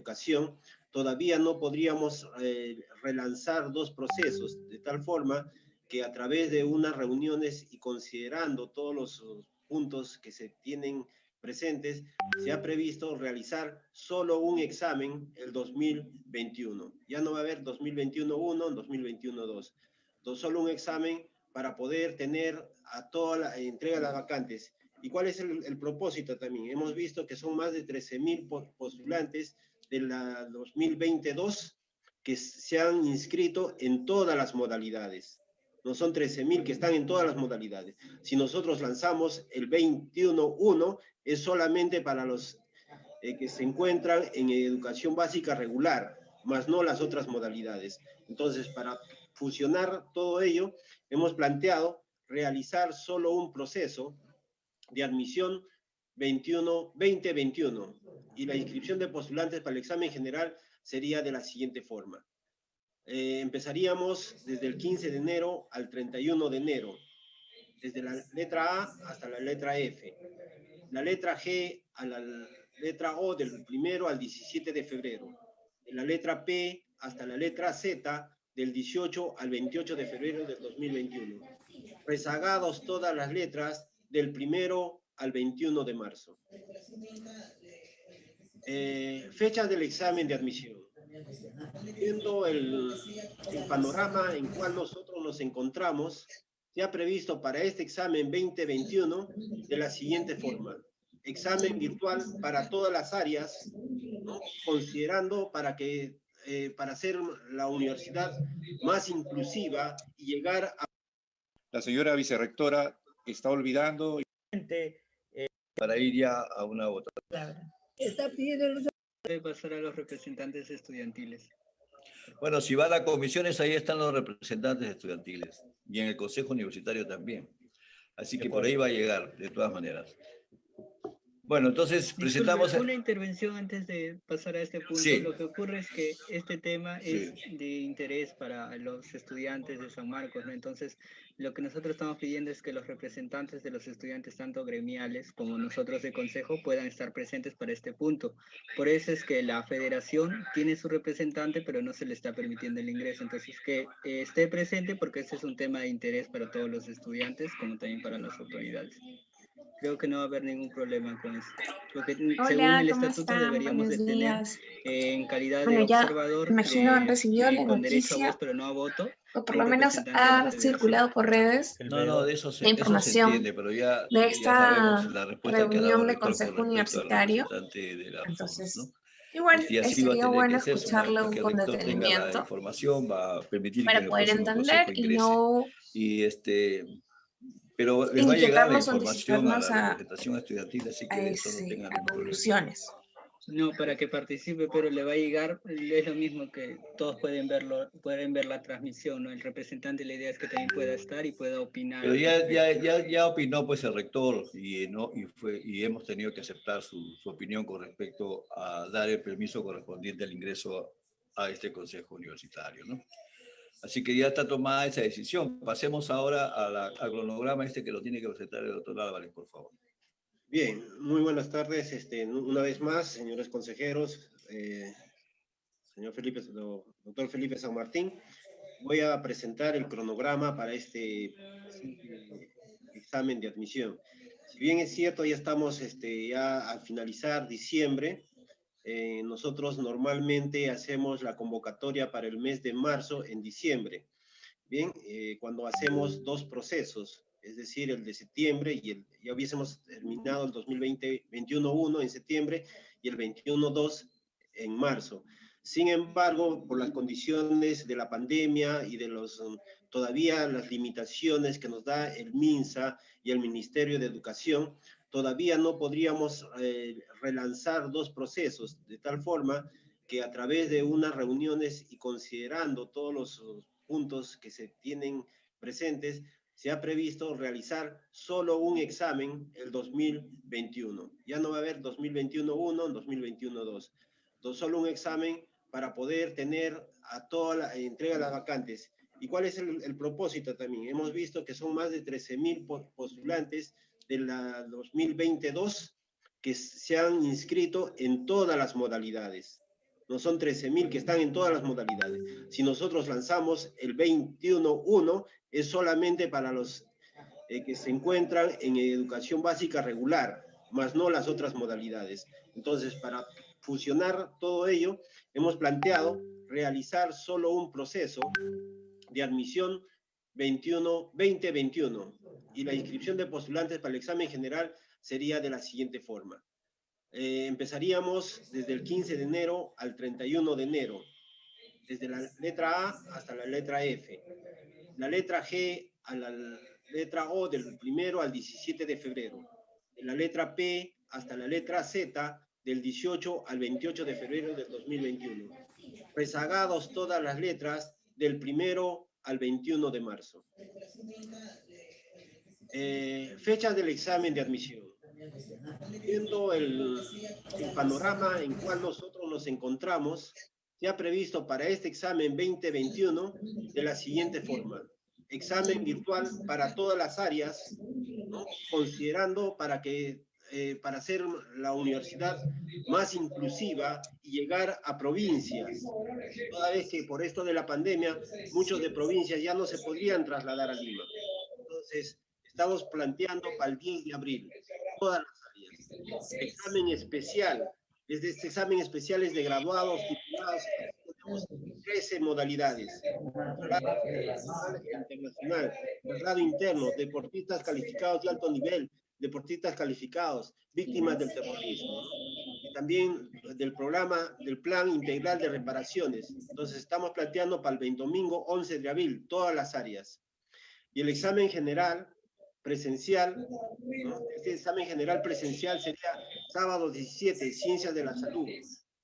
Educación, todavía no podríamos relanzar dos procesos, de tal forma que a través de unas reuniones y considerando todos los puntos que se tienen presentes, se ha previsto realizar solo un examen el 2021. Ya no va a haber 2021-1, 2021-2. Solo un examen para poder tener a toda la entrega de las vacantes. ¿Y cuál es el propósito también? Hemos visto que son más de 13.000 postulantes de la 2022 que se han inscrito en todas las modalidades. No son 13.000 que están en todas las modalidades. Si nosotros lanzamos el 21-1, es solamente para los que se encuentran en educación básica regular, más no las otras modalidades. Entonces, para fusionar todo ello, hemos planteado realizar solo un proceso de admisión 2021 y la inscripción de postulantes para el examen general sería de la siguiente forma. Empezaríamos desde el 15 de enero al 31 de enero, desde la letra A hasta la letra F, la letra G a la letra O del 1 al 17 de febrero, de la letra P hasta la letra Z del 18 al 28 de febrero del 2021. Rezagados todas las letras del 1 al 21 de marzo. Fechas del examen de admisión. Viendo el panorama en cual nosotros nos encontramos, se ha previsto para este examen 2021 de la siguiente forma. Examen virtual para todas las áreas, ¿no? Considerando para hacer la universidad más inclusiva y llegar a... La señora vicerrectora está olvidando para ir ya a una votación. Está pidiendo de pasar a los representantes estudiantiles. Bueno, si va a las comisiones, ahí están los representantes estudiantiles y en el Consejo Universitario también. Así que por ahí va a llegar, de todas maneras. Bueno, entonces presentamos... Disculpe, una intervención antes de pasar a este punto. Sí. Lo que ocurre es que este tema es de interés para los estudiantes de San Marcos, ¿no? Entonces, lo que nosotros estamos pidiendo es que los representantes de los estudiantes, tanto gremiales como nosotros de consejo, puedan estar presentes para este punto. Por eso es que la federación tiene su representante, pero no se le está permitiendo el ingreso. Entonces, que esté presente porque este es un tema de interés para todos los estudiantes, como también para las autoridades. Creo que no va a haber ningún problema con eso. Porque según el estatuto deberíamos de tener en calidad de observador imagino han recibido la con derecho a noticia, voz pero no a voto. o por lo menos ha circulado por redes No, de eso la información entiende, pero ya, de esta sabemos la respuesta que ha dado reunión el de rector consejo con respecto al universitario. representante de la Entonces, reforma, ¿no? igual Y así va a sería tener bueno que ser, una escucharlo vez que el con rector tenga la detenimiento información, va a permitir que en para el poder próximo entender consejo y ingrese. no Pero les va a llegar la inquietarnos o información a anticiparnos la representación estudiantil, así que de eso no tengan a ningún problema. conclusiones. No, para que participe, pero le va a llegar, es lo mismo que todos pueden ver la transmisión, ¿no? El representante, la idea es que también pueda estar y pueda opinar. Pero ya opinó pues el rector y hemos tenido que aceptar su opinión con respecto a dar el permiso correspondiente al ingreso a este consejo universitario, ¿no? Así que ya está tomada esa decisión. Pasemos ahora al cronograma que lo tiene que presentar el doctor Álvarez, por favor. Bien, muy buenas tardes. Una vez más, señores consejeros, doctor Felipe San Martín, voy a presentar el cronograma para este examen de admisión. Si bien es cierto, ya estamos ya al finalizar diciembre, nosotros normalmente hacemos la convocatoria para el mes de marzo en diciembre. Bien, cuando hacemos dos procesos, es decir, el de septiembre ya hubiésemos terminado el 2020-21-1 en septiembre y el 21-2 en marzo. Sin embargo, por las condiciones de la pandemia y de todavía las limitaciones que nos da el MINSA y el Ministerio de Educación, todavía no podríamos relanzar dos procesos, de tal forma que a través de unas reuniones y considerando todos los puntos que se tienen presentes, se ha previsto realizar solo un examen el 2021. Ya no va a haber 2021-1, 2021-2. Solo un examen para poder tener a toda la entrega de las vacantes. ¿Y cuál es el propósito también? Hemos visto que son más de 13.000 postulantes de la 2022 que se han inscrito en todas las modalidades. no son 13.000 que están en todas las modalidades. Si nosotros lanzamos el 21.1, es solamente para los que se encuentran en educación básica regular, más no las otras modalidades. Entonces, para fusionar todo ello, hemos planteado realizar solo un proceso de admisión 2021, y la inscripción de postulantes para el examen general sería de la siguiente forma. Empezaríamos desde el 15 de enero al 31 de enero, desde la letra A hasta la letra F, la letra G a la letra O del 1 al 17 de febrero, la letra P hasta la letra Z del 18 al 28 de febrero del 2021, rezagados todas las letras del 1 al 21 de marzo. Fechas del examen de admisión. Viendo el panorama en cual nosotros nos encontramos, se ha previsto para este examen 2021 de la siguiente forma. Examen virtual para todas las áreas, ¿no? Considerando para hacer la universidad más inclusiva y llegar a provincias, toda vez que por esto de la pandemia, muchos de provincias ya no se podrían trasladar a Lima. Entonces, estamos planteando para el 10 de abril, todas las áreas. Examen especial. Desde este examen especial es de graduados, titulados, tenemos 13 modalidades. Internacional, traslado interno, deportistas calificados de alto nivel, deportistas calificados, víctimas del terrorismo, ¿no? Y también del programa, del plan integral de reparaciones. Entonces estamos planteando para el domingo 11 de abril, todas las áreas. Y el examen general presencial, ¿no? Este examen general presencial sería sábado 17, ciencias de la salud,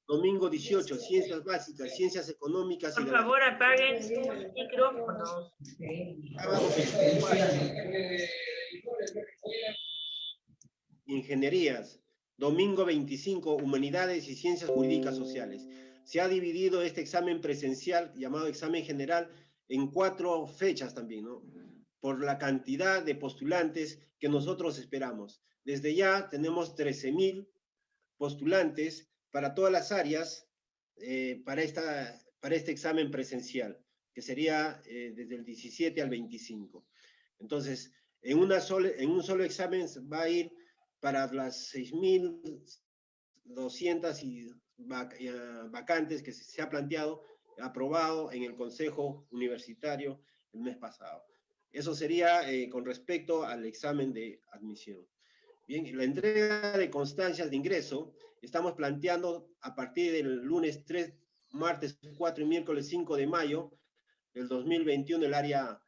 domingo 18, ciencias básicas, ciencias económicas. Por favor, apaguen sus micrófonos. Sábado 24, ingenierías, domingo 25, humanidades y ciencias jurídicas sociales. Se ha dividido este examen presencial, llamado examen general, en 4 fechas también, ¿no? Por la cantidad de postulantes que nosotros esperamos. Desde ya tenemos 13.000 postulantes para todas las áreas para este examen presencial, que sería desde el 17 al 25. Entonces, en un solo examen va a ir para las 6.200 vacantes que se ha planteado, aprobado en el Consejo Universitario el mes pasado. Eso sería con respecto al examen de admisión. Bien, la entrega de constancias de ingreso, estamos planteando a partir del lunes 3, martes 4 y miércoles 5 de mayo del 2021, el área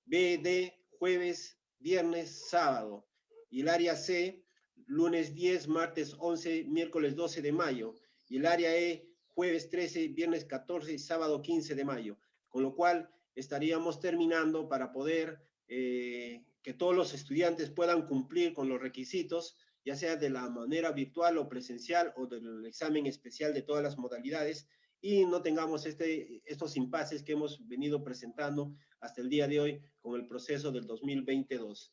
B, D, jueves, viernes, sábado. Y el área C, lunes 10, martes 11, miércoles 12 de mayo. Y el área E, jueves 13, viernes 14 y sábado 15 de mayo. Con lo cual estaríamos terminando para poder que todos los estudiantes puedan cumplir con los requisitos, ya sea de la manera virtual o presencial o del examen especial de todas las modalidades, y no tengamos estos impases que hemos venido presentando hasta el día de hoy con el proceso del 2022.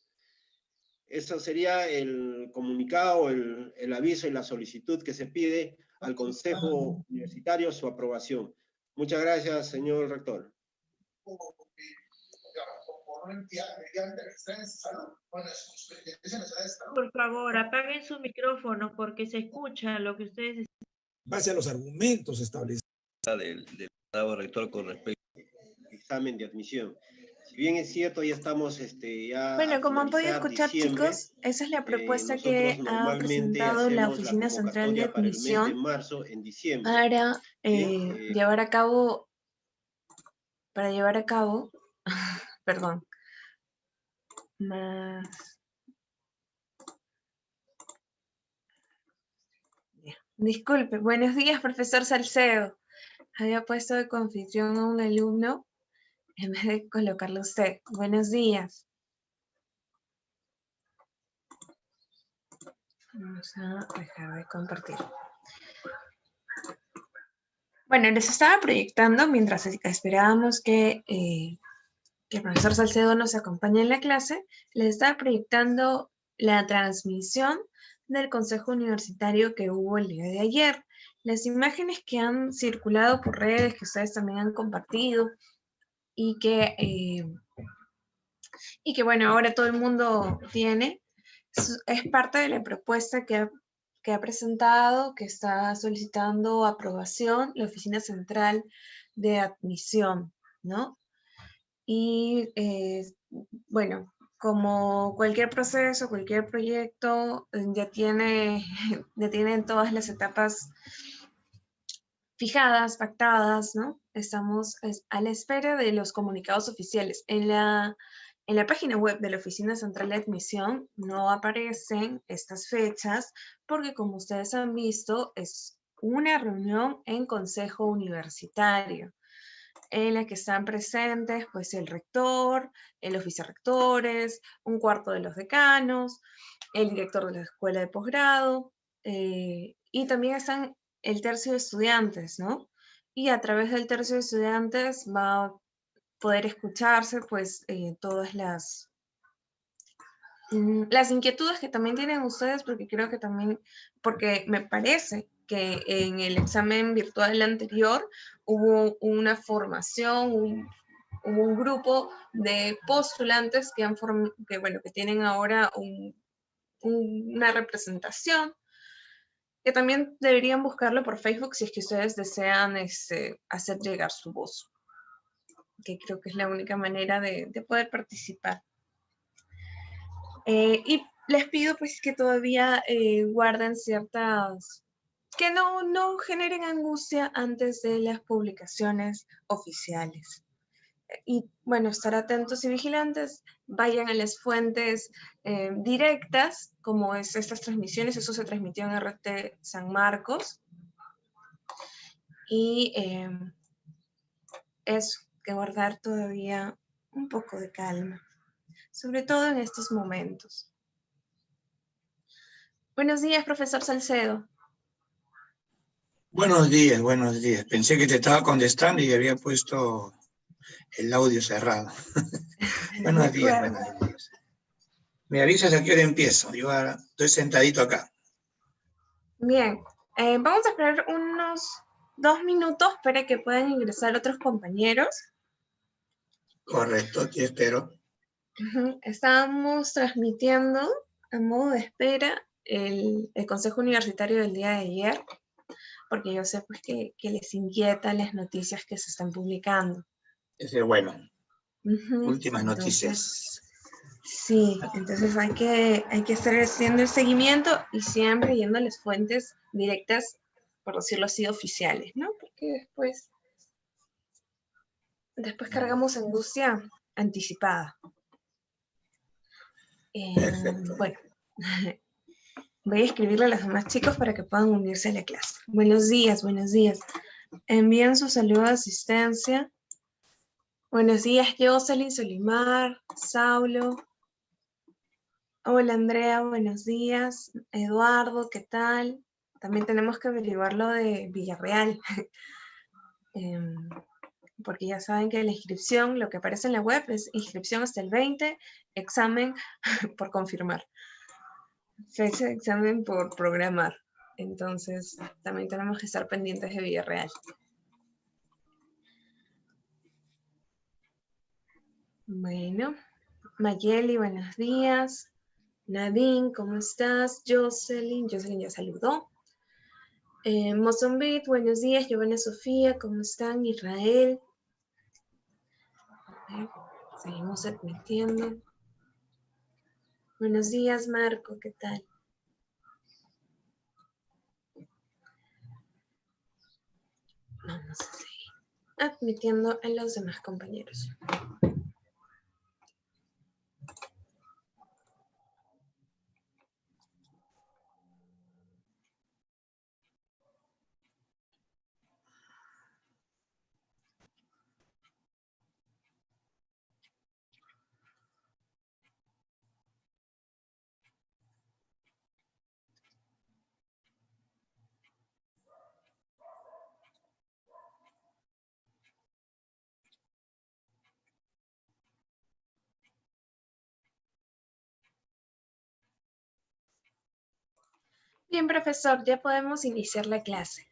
Eso sería el comunicado, el aviso y la solicitud que se pide al Consejo Universitario, su aprobación. Muchas gracias, señor rector. Por favor, apaguen su micrófono porque se escucha lo que ustedes están. Base a los argumentos establecidos. Del rector con respecto al examen de admisión. Si bien es cierto, ya estamos Bueno, como han podido escuchar, chicos, esa es la propuesta que ha presentado la Oficina Central de Admisión para llevar a cabo, perdón, más... Disculpe, buenos días, profesor Salcedo. Había puesto de confusión a un alumno en vez de colocarle usted. Buenos días. Vamos a dejar de compartir. Bueno, les estaba proyectando, mientras esperábamos que el profesor Salcedo nos acompañe en la clase, les estaba proyectando la transmisión del Consejo Universitario que hubo el día de ayer. las imágenes que han circulado por redes, que ustedes también han compartido, y que bueno, ahora todo el mundo tiene, es parte de la propuesta que ha presentado, que está solicitando aprobación la Oficina Central de Admisión, ¿no? Y bueno, como cualquier proceso, cualquier proyecto, ya tienen todas las etapas fijadas, pactadas, ¿no? Estamos a la espera de los comunicados oficiales. En la página web de la Oficina Central de Admisión no aparecen estas fechas porque, como ustedes han visto, es una reunión en consejo universitario en la que están presentes pues el rector, los vicerrectores, un cuarto de los decanos, el director de la escuela de posgrado, y también están el tercio de estudiantes, ¿no? Y a través del tercio de estudiantes va a poder escucharse pues todas las inquietudes que también tienen ustedes, porque creo que también, porque me parece que en el examen virtual anterior hubo una formación, hubo un grupo de postulantes que tienen ahora una representación, que también deberían buscarlo por Facebook si es que ustedes desean hacer llegar su voz, que creo que es la única manera de poder participar. Y les pido pues que todavía guarden ciertas, que no generen angustia antes de las publicaciones oficiales. Y bueno, estar atentos y vigilantes, vayan a las fuentes directas, como es estas transmisiones, eso se transmitió en RT San Marcos. Y eso, que guardar todavía un poco de calma, sobre todo en estos momentos. Buenos días, profesor Salcedo. Buenos días, buenos días. Pensé que te estaba contestando y había puesto el audio cerrado. Buenos días, buenos días. Me avisas a qué hora empiezo. Yo ahora estoy sentadito acá. Bien, vamos a esperar unos 2 minutos para que puedan ingresar otros compañeros. Correcto, aquí espero. Estábamos transmitiendo a modo de espera el consejo universitario del día de ayer, porque yo sé pues que les inquieta las noticias que se están publicando. Ese es bueno. Últimas noticias. Sí, entonces hay que estar haciendo el seguimiento y siempre yendo a las fuentes directas, por decirlo así, oficiales, ¿no? Porque después cargamos angustia anticipada. Bueno, voy a escribirle a los demás chicos para que puedan unirse a la clase. Buenos días, buenos días. Envían su saludo de asistencia. Buenos días, Jocelyn, Solimar, Saulo. Hola, Andrea, buenos días. Eduardo, ¿qué tal? También tenemos que averiguar lo de Villarreal. Porque ya saben que la inscripción, lo que aparece en la web es inscripción hasta el 20, examen por confirmar. Fecha de examen por programar. Entonces, también tenemos que estar pendientes de Villarreal. Bueno, Mayeli, buenos días. Nadine, ¿cómo estás? Jocelyn ya saludó. Mozambique, buenos días. Giovanna Sofía, ¿cómo están? Israel. Seguimos admitiendo. Buenos días, Marco, ¿qué tal? Vamos a seguir admitiendo a los demás compañeros. Bien, profesor, ya podemos iniciar la clase.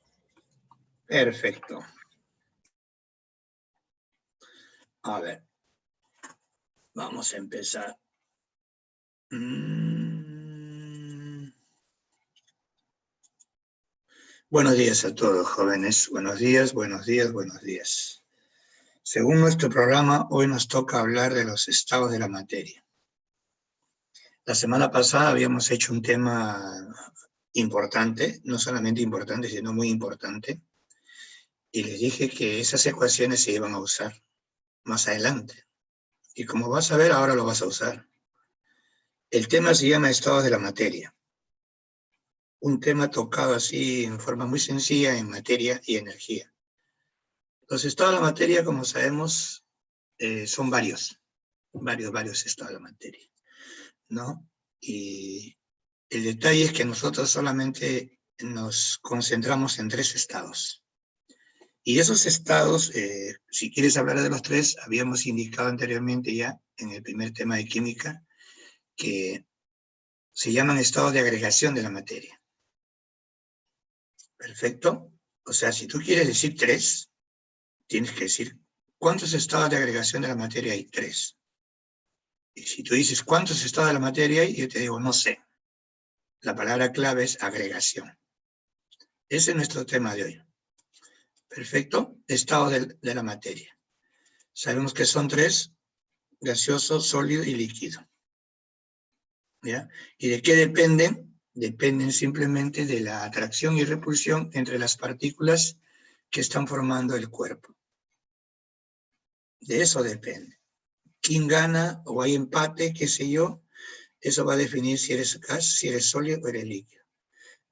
Perfecto. A ver. Vamos a empezar. Buenos días a todos, jóvenes. Buenos días, buenos días, buenos días. Según nuestro programa, hoy nos toca hablar de los estados de la materia. La semana pasada habíamos hecho un tema importante, no solamente importante, sino muy importante, y les dije que esas ecuaciones se iban a usar más adelante. Y como vas a ver, ahora lo vas a usar. El tema se llama estados de la materia. Un tema tocado así en forma muy sencilla en materia y energía. Los estados de la materia, como sabemos, son varios estados de la materia, ¿no? Y el detalle es que nosotros solamente nos concentramos en 3 estados. Y esos estados, si quieres hablar de los 3, habíamos indicado anteriormente ya en el primer tema de química que se llaman estados de agregación de la materia. Perfecto. O sea, si tú quieres decir 3, tienes que decir cuántos estados de agregación de la materia hay. 3. Y si tú dices cuántos estados de la materia hay, yo te digo no sé. La palabra clave es agregación. Ese es nuestro tema de hoy. Perfecto. Estado de la materia. Sabemos que son 3, gaseoso, sólido y líquido. ¿Ya? ¿Y de qué dependen? Dependen simplemente de la atracción y repulsión entre las partículas que están formando el cuerpo. De eso depende. ¿Quién gana o hay empate, qué sé yo? Eso va a definir si eres gas, si eres sólido o eres líquido.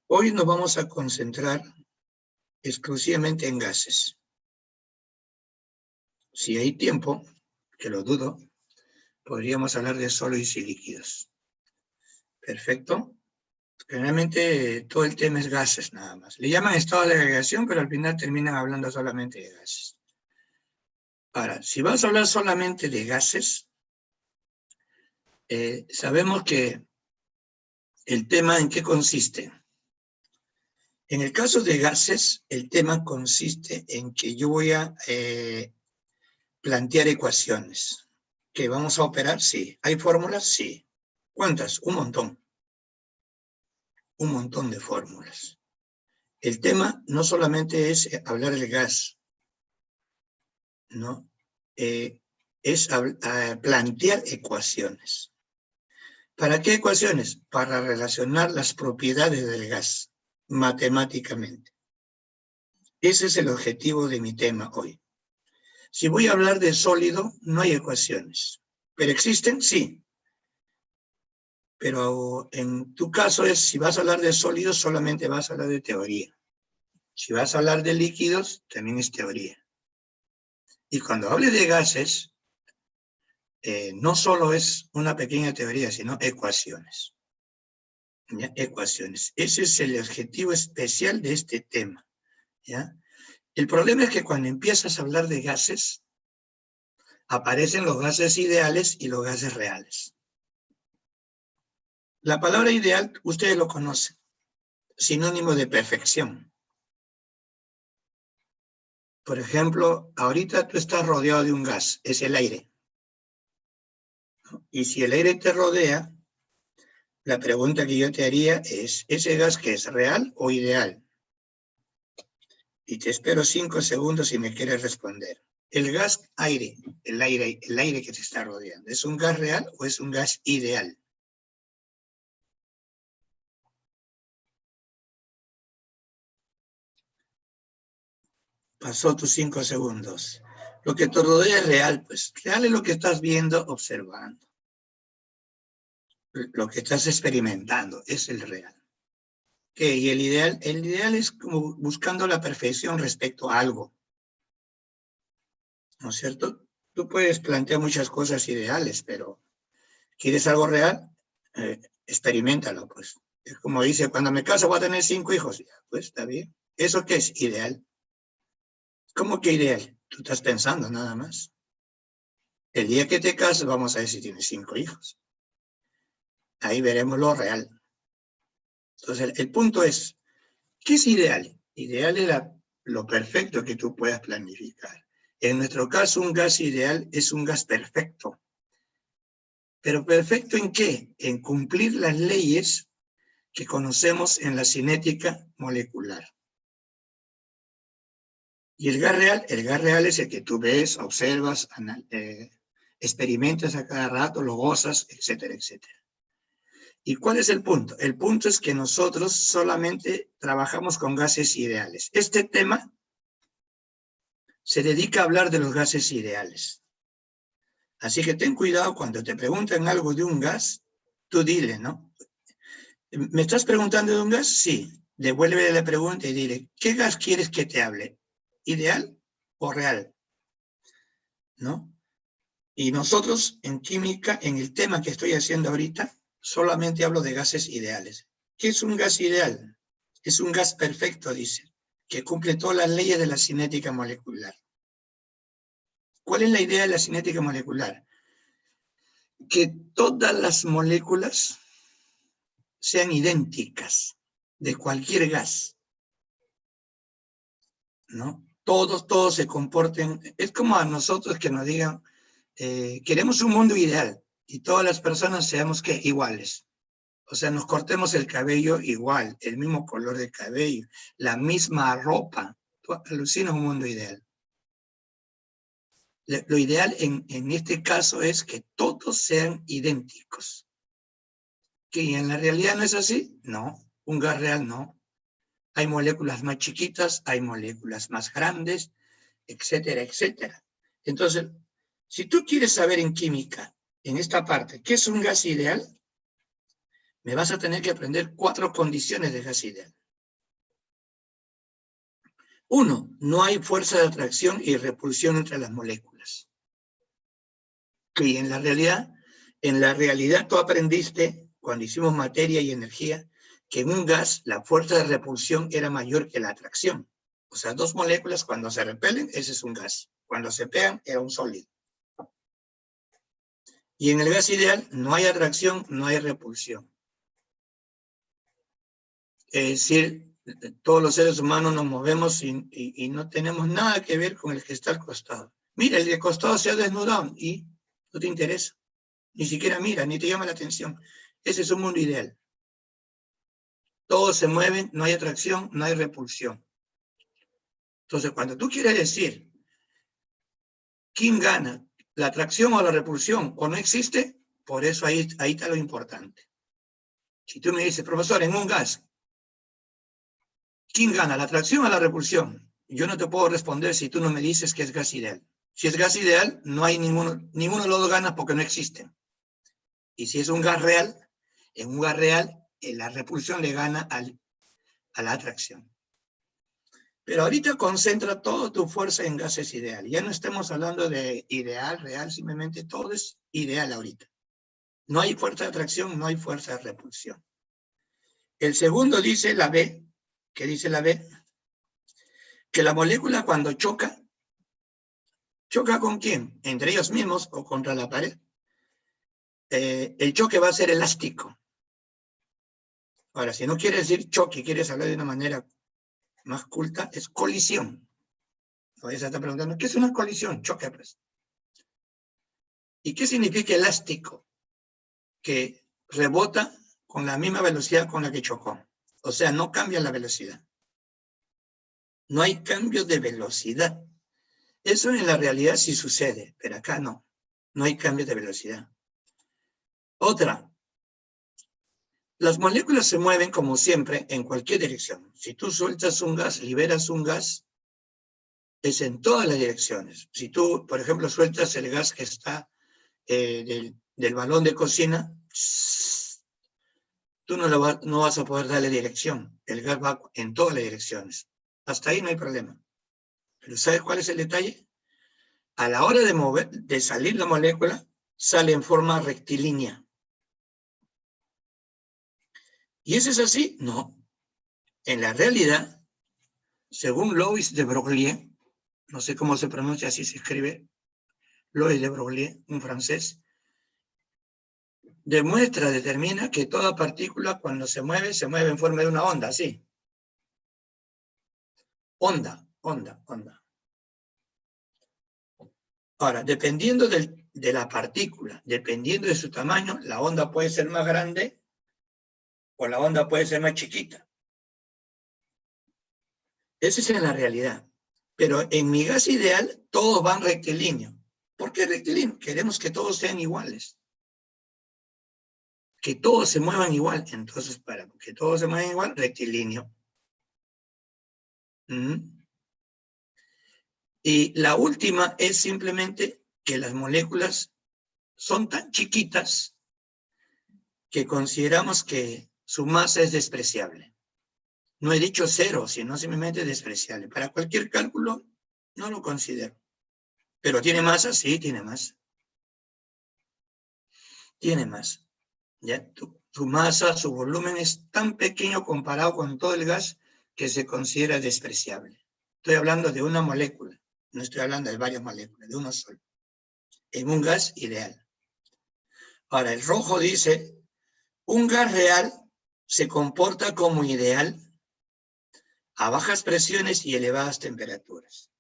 Hoy nos vamos a concentrar exclusivamente en gases. Si hay tiempo, que lo dudo, podríamos hablar de sólidos y líquidos. Perfecto. Generalmente todo el tema es gases nada más. Le llaman estado de agregación, pero al final terminan hablando solamente de gases. Ahora, si vas a hablar solamente de gases, sabemos que el tema en qué consiste. En el caso de gases, el tema consiste en que yo voy a plantear ecuaciones. ¿Que vamos a operar? Sí. ¿Hay fórmulas? Sí. ¿Cuántas? Un montón. Un montón de fórmulas. El tema no solamente es hablar del gas, ¿no? Es plantear ecuaciones. ¿Para qué ecuaciones? Para relacionar las propiedades del gas matemáticamente. Ese es el objetivo de mi tema hoy. Si voy a hablar de sólido, no hay ecuaciones. ¿Pero existen? Sí. Pero en tu caso es, si vas a hablar de sólidos, solamente vas a hablar de teoría. Si vas a hablar de líquidos, también es teoría. Y cuando hable de gases, no solo es una pequeña teoría, sino ecuaciones. ¿Ya? Ecuaciones. Ese es el objetivo especial de este tema. ¿Ya? El problema es que cuando empiezas a hablar de gases, aparecen los gases ideales y los gases reales. La palabra ideal, ustedes lo conocen, sinónimo de perfección. Por ejemplo, ahorita tú estás rodeado de un gas, es el aire. Y si el aire te rodea, la pregunta que yo te haría es, ¿ese gas qué es, real o ideal? Y te espero 5 segundos si me quieres responder. El gas aire, el aire que te está rodeando, ¿es un gas real o es un gas ideal? Pasó tus 5 segundos. Lo que te rodea es real, pues real es lo que estás viendo, observando. Lo que estás experimentando es el real. Y el ideal es como buscando la perfección respecto a algo. ¿No es cierto? Tú puedes plantear muchas cosas ideales, pero ¿quieres algo real? Experiméntalo, pues. Es como dice, cuando me caso voy a tener 5 hijos. Ya, pues está bien. ¿Eso qué es? Ideal. ¿Cómo que ideal? Tú estás pensando nada más. El día que te casas vamos a ver si tienes 5 hijos. Ahí veremos lo real. Entonces, el punto es, ¿qué es ideal? Ideal es lo perfecto que tú puedas planificar. En nuestro caso, un gas ideal es un gas perfecto. ¿Pero perfecto en qué? En cumplir las leyes que conocemos en la cinética molecular. Y el gas real es el que tú ves, observas, experimentas a cada rato, lo gozas, etcétera, etcétera. ¿Y cuál es el punto? El punto es que nosotros solamente trabajamos con gases ideales. Este tema se dedica a hablar de los gases ideales. Así que ten cuidado cuando te preguntan algo de un gas, tú dile, ¿no? ¿Me estás preguntando de un gas? Sí. Devuélvele la pregunta y dile, ¿qué gas quieres que te hable? ¿Ideal o real? ¿No? Y nosotros en química, en el tema que estoy haciendo ahorita, solamente hablo de gases ideales. ¿Qué es un gas ideal? Es un gas perfecto, dice, que cumple todas las leyes de la cinética molecular. ¿Cuál es la idea de la cinética molecular? Que todas las moléculas sean idénticas de cualquier gas, ¿no? Todos se comporten, es como a nosotros que nos digan, queremos un mundo ideal y todas las personas seamos ¿qué? Iguales. O sea, nos cortemos el cabello igual, el mismo color de cabello, la misma ropa. Tú alucinas un mundo ideal. Lo ideal en este caso es que todos sean idénticos. ¿Que en la realidad no es así? No, un gas real no. Hay moléculas más chiquitas, hay moléculas más grandes, etcétera, etcétera. Entonces, si tú quieres saber en química, en esta parte, ¿qué es un gas ideal? Me vas a tener que aprender 4 condiciones de gas ideal. 1, no hay fuerza de atracción y repulsión entre las moléculas. Y en la realidad tú aprendiste, cuando hicimos materia y energía, que en un gas la fuerza de repulsión era mayor que la atracción. O sea, 2 moléculas cuando se repelen, ese es un gas. Cuando se pegan, era un sólido. Y en el gas ideal no hay atracción, no hay repulsión. Es decir, todos los seres humanos nos movemos y no tenemos nada que ver con el que está al costado. Mira, el de costado se ha desnudado y no te interesa. Ni siquiera mira, ni te llama la atención. Ese es un mundo ideal. Todos se mueven, no hay atracción, no hay repulsión. Entonces, cuando tú quieres decir quién gana, la atracción o la repulsión, o no existe, por eso ahí está lo importante. Si tú me dices, profesor, en un gas, ¿quién gana, la atracción o la repulsión? Yo no te puedo responder si tú no me dices que es gas ideal. Si es gas ideal, no hay ninguno de los dos gana porque no existen. Y si es un gas real, en un gas real, la repulsión le gana a la atracción. Pero ahorita concentra toda tu fuerza en gases ideal. Ya no estemos hablando de ideal, real, simplemente todo es ideal ahorita. No hay fuerza de atracción, no hay fuerza de repulsión. El segundo dice la B. ¿Qué dice la B? Que la molécula cuando choca, ¿choca con quién? Entre ellos mismos o contra la pared. El choque va a ser elástico. Ahora, si no quieres decir choque, quieres hablar de una manera más culta, es colisión. Ahora se está preguntando, ¿qué es una colisión? Choque, pues. ¿Y qué significa elástico? Que rebota con la misma velocidad con la que chocó. O sea, no cambia la velocidad. No hay cambio de velocidad. Eso en la realidad sí sucede, pero acá no. No hay cambio de velocidad. Otra. Las moléculas se mueven, como siempre, en cualquier dirección. Si tú sueltas un gas, liberas un gas, es en todas las direcciones. Si tú, por ejemplo, sueltas el gas que está del balón de cocina, tú no vas a poder darle dirección. El gas va en todas las direcciones. Hasta ahí no hay problema. Pero ¿sabes cuál es el detalle? A la hora de salir la molécula, sale en forma rectilínea. ¿Y eso es así? No. En la realidad, según Louis de Broglie, no sé cómo se pronuncia, así se escribe, Louis de Broglie, un francés, determina que toda partícula cuando se mueve en forma de una onda, así. Onda. onda. Ahora, dependiendo de la partícula, dependiendo de su tamaño, la onda puede ser más grande o la onda puede ser más chiquita. Esa es en la realidad. Pero en mi gas ideal, todos van rectilíneo. ¿Por qué rectilíneo? Queremos que todos sean iguales. Que todos se muevan igual. Entonces, para que todos se muevan igual, rectilíneo. Y la última es simplemente que las moléculas son tan chiquitas que consideramos que su masa es despreciable. No he dicho cero, sino simplemente despreciable. Para cualquier cálculo no lo considero. Pero ¿tiene masa? Sí, tiene masa. Tiene masa. ¿Ya? Su masa, su volumen es tan pequeño comparado con todo el gas que se considera despreciable. Estoy hablando de una molécula. No estoy hablando de varias moléculas, de una sola. En un gas ideal. Ahora, el rojo dice, un gas real se comporta como ideal a bajas presiones y elevadas temperaturas.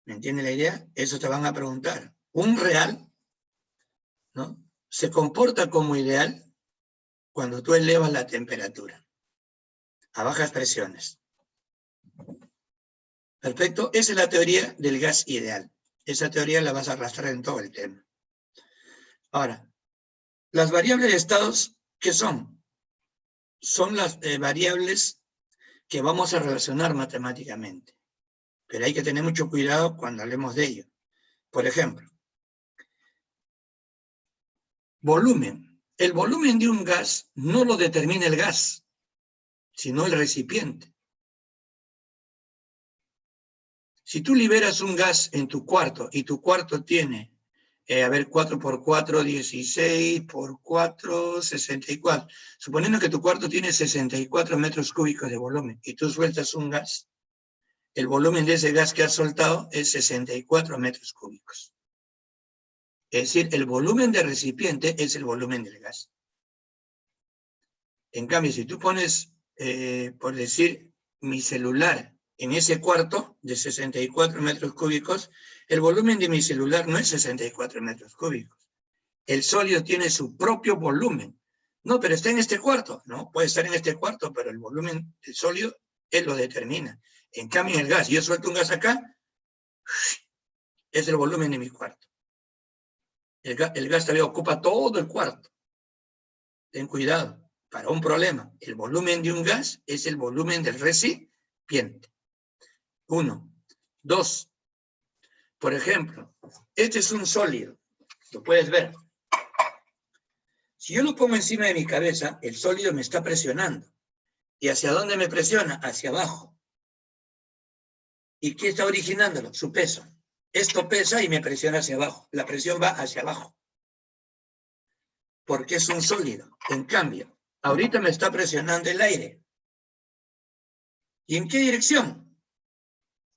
¿Me entiende la idea? Eso te van a preguntar. Un real, ¿no?, se comporta como ideal cuando tú elevas la temperatura a bajas presiones. Perfecto. Esa es la teoría del gas ideal. Esa teoría la vas a arrastrar en todo el tema. Ahora, las variables de estados, ¿qué son? Son las variables que vamos a relacionar matemáticamente. Pero hay que tener mucho cuidado cuando hablemos de ello. Por ejemplo, volumen. El volumen de un gas no lo determina el gas, sino el recipiente. Si tú liberas un gas en tu cuarto y tu cuarto tiene, 4 por 4, 16, por 4, 64. Suponiendo que tu cuarto tiene 64 metros cúbicos de volumen y tú sueltas un gas, el volumen de ese gas que has soltado es 64 metros cúbicos. Es decir, el volumen del recipiente es el volumen del gas. En cambio, si tú pones, por decir, mi celular en ese cuarto de 64 metros cúbicos, el volumen de mi celular no es 64 metros cúbicos. El sólido tiene su propio volumen. No, pero está en este cuarto. No, puede estar en este cuarto, pero el volumen del sólido, él lo determina. En cambio, en el gas, yo suelto un gas acá, es el volumen de mi cuarto. El gas todavía ocupa todo el cuarto. Ten cuidado. Para un problema, el volumen de un gas es el volumen del recipiente. 1. 2. Por ejemplo, este es un sólido. Lo puedes ver. Si yo lo pongo encima de mi cabeza, el sólido me está presionando. ¿Y hacia dónde me presiona? Hacia abajo. ¿Y qué está originándolo? Su peso. Esto pesa y me presiona hacia abajo. La presión va hacia abajo. Porque es un sólido. En cambio, ahorita me está presionando el aire. ¿Y en qué dirección?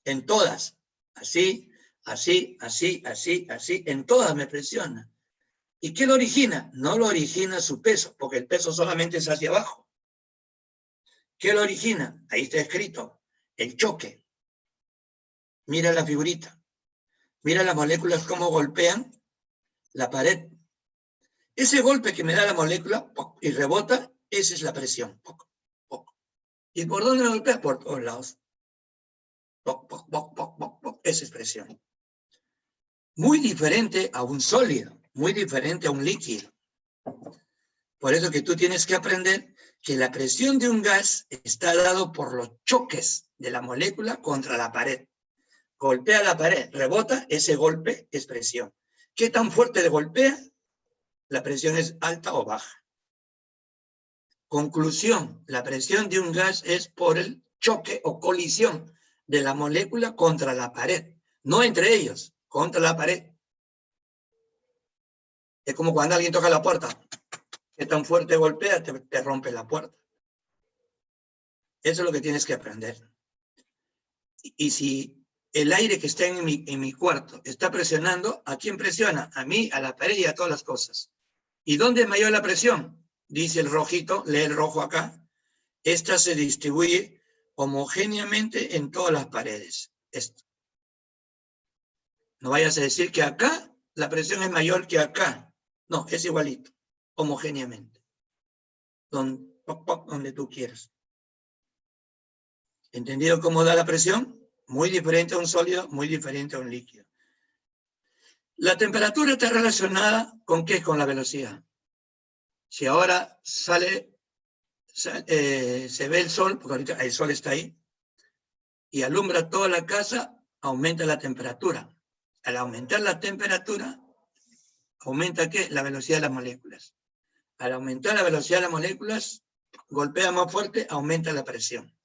En todas. Así, así, así, así, así. En todas me presiona. ¿Y qué lo origina? No lo origina su peso, porque el peso solamente es hacia abajo. ¿Qué lo origina? Ahí está escrito. El choque. Mira la figurita. Mira las moléculas cómo golpean la pared. Ese golpe que me da la molécula y rebota, esa es la presión. ¿Y por dónde me golpea? Por todos lados. Esa es presión. Muy diferente a un sólido, muy diferente a un líquido. Por eso que tú tienes que aprender que la presión de un gas está dado por los choques de la molécula contra la pared. Golpea la pared, rebota, ese golpe es presión. ¿Qué tan fuerte le golpea? La presión es alta o baja. Conclusión, la presión de un gas es por el choque o colisión de la molécula contra la pared. No entre ellos, contra la pared. Es como cuando alguien toca la puerta. ¿Qué tan fuerte golpea? Te rompe la puerta. Eso es lo que tienes que aprender. Y si el aire que está en mi cuarto está presionando, ¿a quién presiona? A mí, a la pared y a todas las cosas. ¿Y dónde es mayor la presión? Dice el rojito, lee el rojo acá. Esta se distribuye homogéneamente en todas las paredes. Esto. No vayas a decir que acá la presión es mayor que acá. No, es igualito, homogéneamente. Donde tú quieras. ¿Entendido cómo da la presión? Muy diferente a un sólido, muy diferente a un líquido. La temperatura está relacionada ¿con qué? Con la velocidad. Si ahora se ve el sol, porque ahorita el sol está ahí, y alumbra toda la casa, aumenta la temperatura. Al aumentar la temperatura, ¿aumenta qué? La velocidad de las moléculas. Al aumentar la velocidad de las moléculas, golpea más fuerte, aumenta la presión.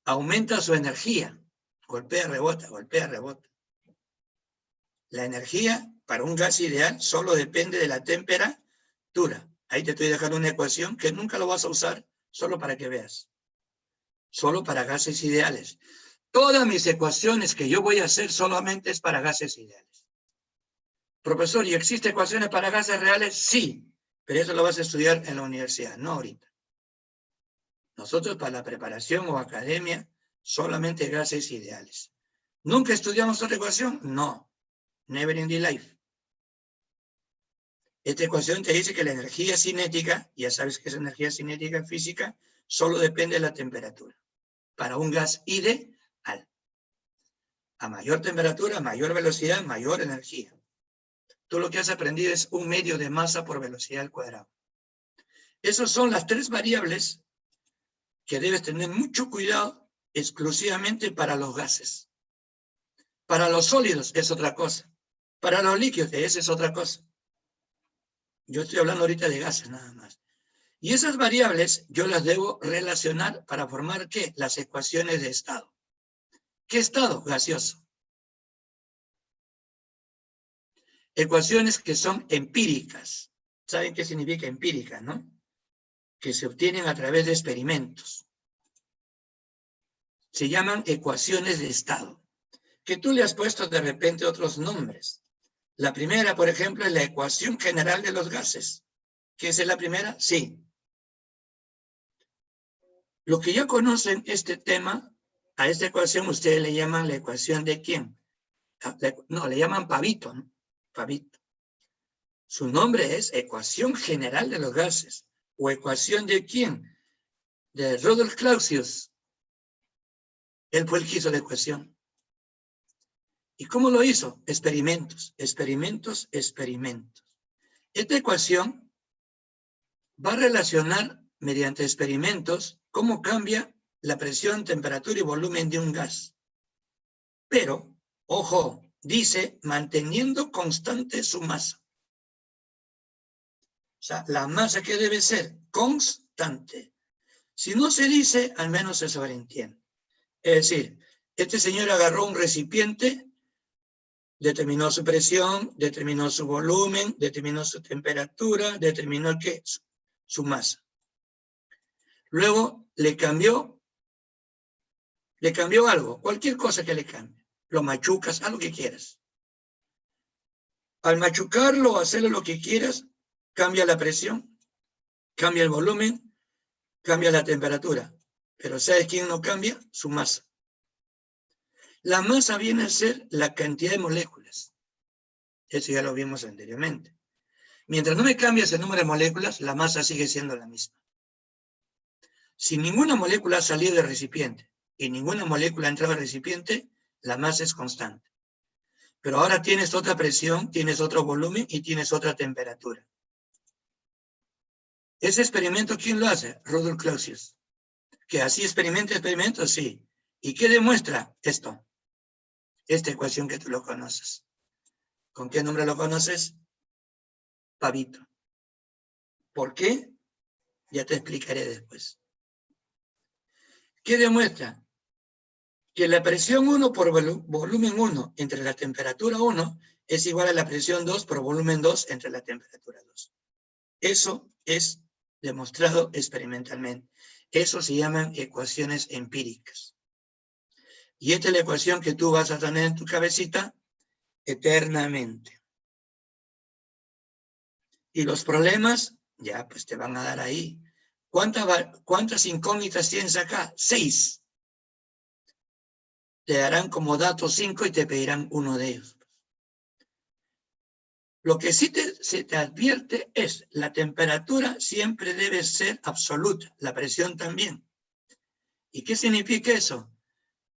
Aumenta su energía. Golpea, rebota, golpea, rebota. La energía para un gas ideal solo depende de la temperatura. Ahí te estoy dejando una ecuación que nunca lo vas a usar, solo para que veas. Solo para gases ideales. Todas mis ecuaciones que yo voy a hacer solamente es para gases ideales. Profesor, ¿y existen ecuaciones para gases reales? Sí, pero eso lo vas a estudiar en la universidad, no ahorita. Nosotros para la preparación o academia, solamente gases ideales. ¿Nunca estudiamos otra ecuación? No. Never in the life. Esta ecuación te dice que la energía cinética, ya sabes que es energía cinética en física, solo depende de la temperatura. Para un gas ideal. A mayor temperatura, mayor velocidad, mayor energía. Tú lo que has aprendido es un medio de masa por velocidad al cuadrado. Esas son las tres variables que debes tener mucho cuidado exclusivamente para los gases. Para los sólidos es otra cosa. Para los líquidos, esa es otra cosa. Yo estoy hablando ahorita de gases nada más. Y esas variables yo las debo relacionar para formar ¿qué? Las ecuaciones de estado. ¿Qué estado? Gaseoso. Ecuaciones que son empíricas. ¿Saben qué significa empírica, no? Que se obtienen a través de experimentos. Se llaman ecuaciones de estado. Que tú le has puesto de repente otros nombres. La primera, por ejemplo, es la ecuación general de los gases. ¿Qué es la primera? Sí. Lo que ya conocen este tema, a esta ecuación ustedes le llaman la ecuación de ¿quién? No, le llaman Pavito, ¿no? Pavito. Su nombre es ecuación general de los gases. ¿O ecuación de quién? De Rudolf Clausius. Él fue el que hizo la ecuación. ¿Y cómo lo hizo? Experimentos, experimentos, experimentos. Esta ecuación va a relacionar mediante experimentos cómo cambia la presión, temperatura y volumen de un gas. Pero, ojo, dice manteniendo constante su masa. O sea, la masa que debe ser constante. Si no se dice, al menos se sobreentiende. Es decir, este señor agarró un recipiente, determinó su presión, determinó su volumen, determinó su temperatura, determinó ¿qué? Su masa. Luego le cambió algo, cualquier cosa que le cambie. Lo machucas, haz lo que quieras. Al machucarlo o hacerle lo que quieras, cambia la presión, cambia el volumen, cambia la temperatura. Pero ¿sabes quién no cambia? Su masa. La masa viene a ser la cantidad de moléculas. Eso ya lo vimos anteriormente. Mientras no me cambies el número de moléculas, la masa sigue siendo la misma. Si ninguna molécula salió del recipiente y ninguna molécula entraba al recipiente, la masa es constante. Pero ahora tienes otra presión, tienes otro volumen y tienes otra temperatura. Ese experimento, ¿quién lo hace? Rudolf Clausius. ¿Que así experimento? Sí. ¿Y qué demuestra esto? Esta ecuación que tú lo conoces. ¿Con qué nombre lo conoces? Pavito. ¿Por qué? Ya te explicaré después. ¿Qué demuestra? Que la presión 1 por volumen 1 entre la temperatura 1 es igual a la presión 2 por volumen 2 entre la temperatura 2. Eso es demostrado experimentalmente. Eso se llaman ecuaciones empíricas. Y esta es la ecuación que tú vas a tener en tu cabecita eternamente. Y los problemas, ya pues te van a dar ahí. ¿Cuántas incógnitas tienes acá? 6. Te darán como dato 5 y te pedirán uno de ellos. Lo que sí se te advierte es la temperatura siempre debe ser absoluta, la presión también. ¿Y qué significa eso?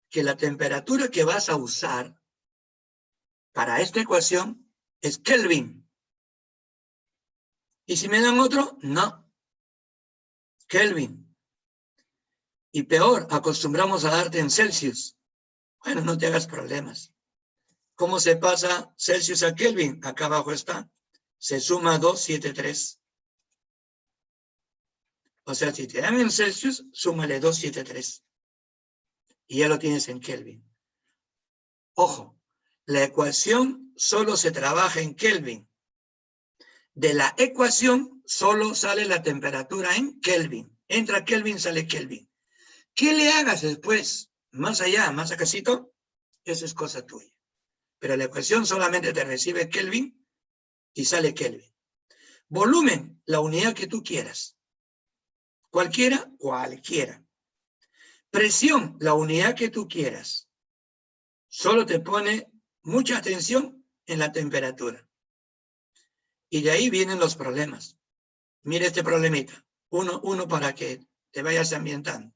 Que la temperatura que vas a usar para esta ecuación es Kelvin. ¿Y si me dan otro? No. Kelvin. Y peor, acostumbramos a darte en Celsius. Bueno, no te hagas problemas. ¿Cómo se pasa Celsius a Kelvin? Acá abajo está. Se suma 273. O sea, si te dan en Celsius, súmale 273. Y ya lo tienes en Kelvin. Ojo, la ecuación solo se trabaja en Kelvin. De la ecuación solo sale la temperatura en Kelvin. Entra Kelvin, sale Kelvin. ¿Qué le hagas después? Más allá, más acasito, eso es cosa tuya. Pero la ecuación solamente te recibe Kelvin y sale Kelvin. Volumen, la unidad que tú quieras. Cualquiera. Presión, la unidad que tú quieras. Solo te pone mucha atención en la temperatura. Y de ahí vienen los problemas. Mira este problemita. Uno para que te vayas ambientando.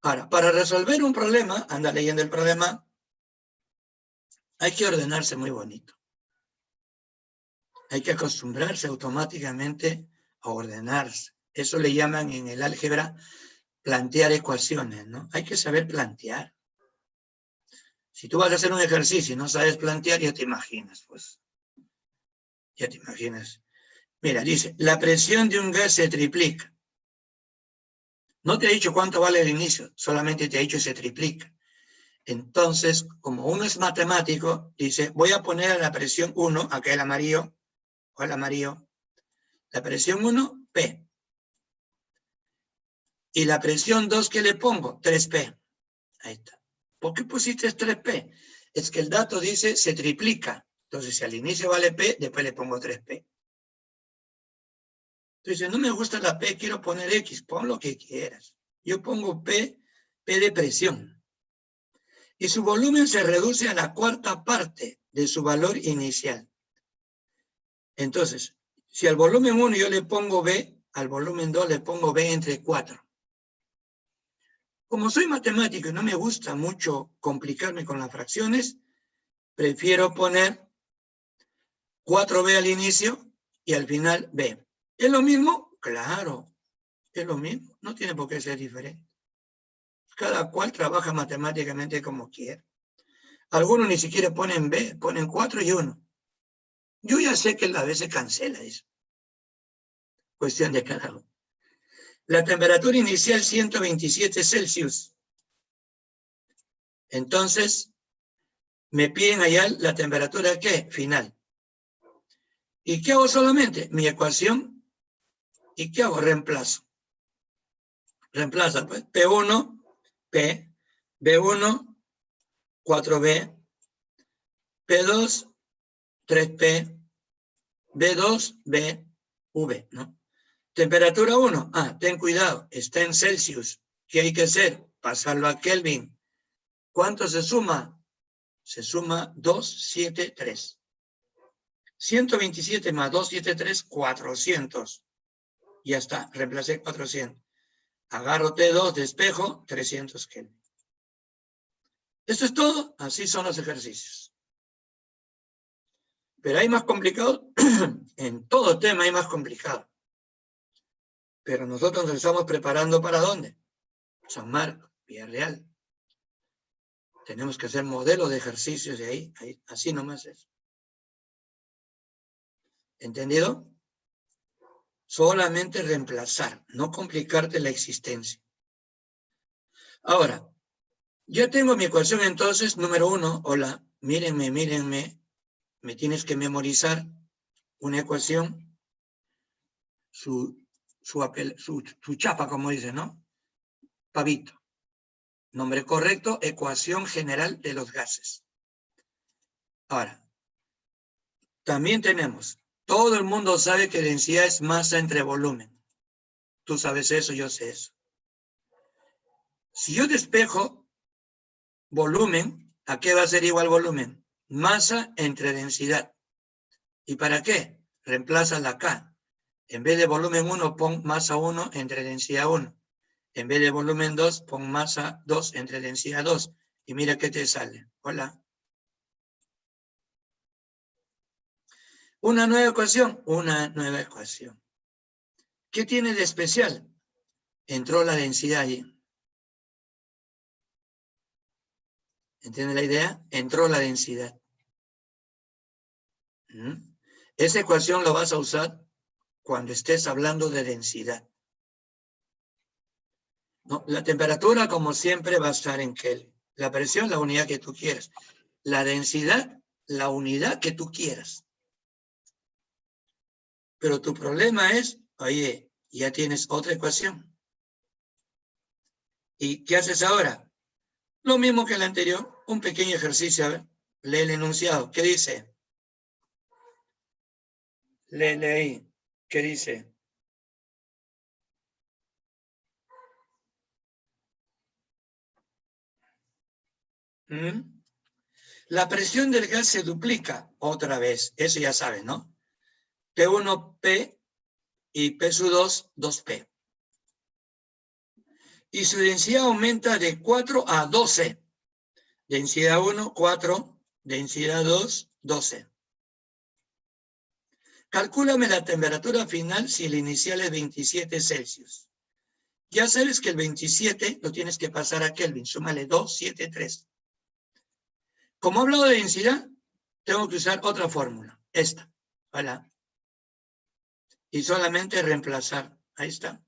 Ahora, para resolver un problema, anda leyendo el problema, hay que ordenarse muy bonito. Hay que acostumbrarse automáticamente a ordenarse. Eso le llaman en el álgebra plantear ecuaciones, ¿no? Hay que saber plantear. Si tú vas a hacer un ejercicio y no sabes plantear, ya te imaginas, pues. Ya te imaginas. Mira, dice, la presión de un gas se triplica. No te ha dicho cuánto vale el inicio, solamente te ha dicho se triplica. Entonces, como uno es matemático, dice, voy a poner a la presión 1, acá el amarillo, o el amarillo, la presión 1, P. Y la presión 2, ¿qué le pongo? 3P. Ahí está. ¿Por qué pusiste 3P? Es que el dato dice se triplica. Entonces, si al inicio vale P, después le pongo 3P. Entonces, no me gusta la P, quiero poner X. Pon lo que quieras. Yo pongo P de presión. Y su volumen se reduce a la cuarta parte de su valor inicial. Entonces, si al volumen 1 yo le pongo B, al volumen 2 le pongo B entre 4. Como soy matemático y no me gusta mucho complicarme con las fracciones, prefiero poner 4B al inicio y al final B. ¿Es lo mismo? Claro, es lo mismo. No tiene por qué ser diferente. Cada cual trabaja matemáticamente como quiere. Algunos ni siquiera ponen B, ponen 4 y 1. Yo ya sé que la B se cancela eso. Cuestión de cada uno. La temperatura inicial 127 Celsius. Entonces, me piden allá la temperatura ¿qué? Final. ¿Y qué hago solamente? Mi ecuación. ¿Y qué hago? Reemplazo. Reemplaza, pues. P1, P. B1, 4B. P2, 3P. B2, B, V, ¿no? Temperatura 1. Ah, ten cuidado. Está en Celsius. ¿Qué hay que hacer? Pasarlo a Kelvin. ¿Cuánto se suma? Se suma 273. 127 más 273, 400. Ya está, reemplacé 400. Agarro T2, despejo, 300 Kelvin. Esto es todo, así son los ejercicios. Pero hay más complicado, en todo tema hay más complicado. Pero nosotros nos estamos preparando ¿para dónde? San Marcos, Villarreal. Tenemos que hacer modelos de ejercicios de ahí, así nomás es. ¿Entendido? Solamente reemplazar, no complicarte la existencia. Ahora, ya tengo mi ecuación entonces, número 1. Hola, mírenme, me tienes que memorizar una ecuación, su chapa, como dice, ¿no? Pavito. Nombre correcto, ecuación general de los gases. Ahora, también tenemos, todo el mundo sabe que densidad es masa entre volumen. Tú sabes eso, yo sé eso. Si yo despejo volumen, ¿a qué va a ser igual volumen? Masa entre densidad. ¿Y para qué? Reemplaza la K. En vez de volumen 1, pon masa 1 entre densidad 1. En vez de volumen 2, pon masa 2 entre densidad 2. Y mira qué te sale. Hola. Una nueva ecuación. Una nueva ecuación. ¿Qué tiene de especial? Entró la densidad allí. ¿Entiende la idea? Entró la densidad. Esa ecuación la vas a usar cuando estés hablando de densidad. No, la temperatura, como siempre, va a estar en Kelvin. La presión, la unidad que tú quieras. La densidad, la unidad que tú quieras. Pero tu problema es, oye, ya tienes otra ecuación. ¿Y qué haces ahora? Lo mismo que el anterior, un pequeño ejercicio. A ver, lee el enunciado. ¿Qué dice? Lee ahí. ¿Qué dice? La presión del gas se duplica otra vez. Eso ya sabes, ¿no? P1, P y P sub 2, 2P. Y su densidad aumenta de 4 a 12. Densidad 1, 4. Densidad 2, 12. Calcúlame la temperatura final si el inicial es 27 Celsius. Ya sabes que el 27 lo tienes que pasar a Kelvin. Súmale 2, 7, 3. Como he hablado de densidad, tengo que usar otra fórmula. Esta. ¿Vale? Y solamente reemplazar. Ahí está.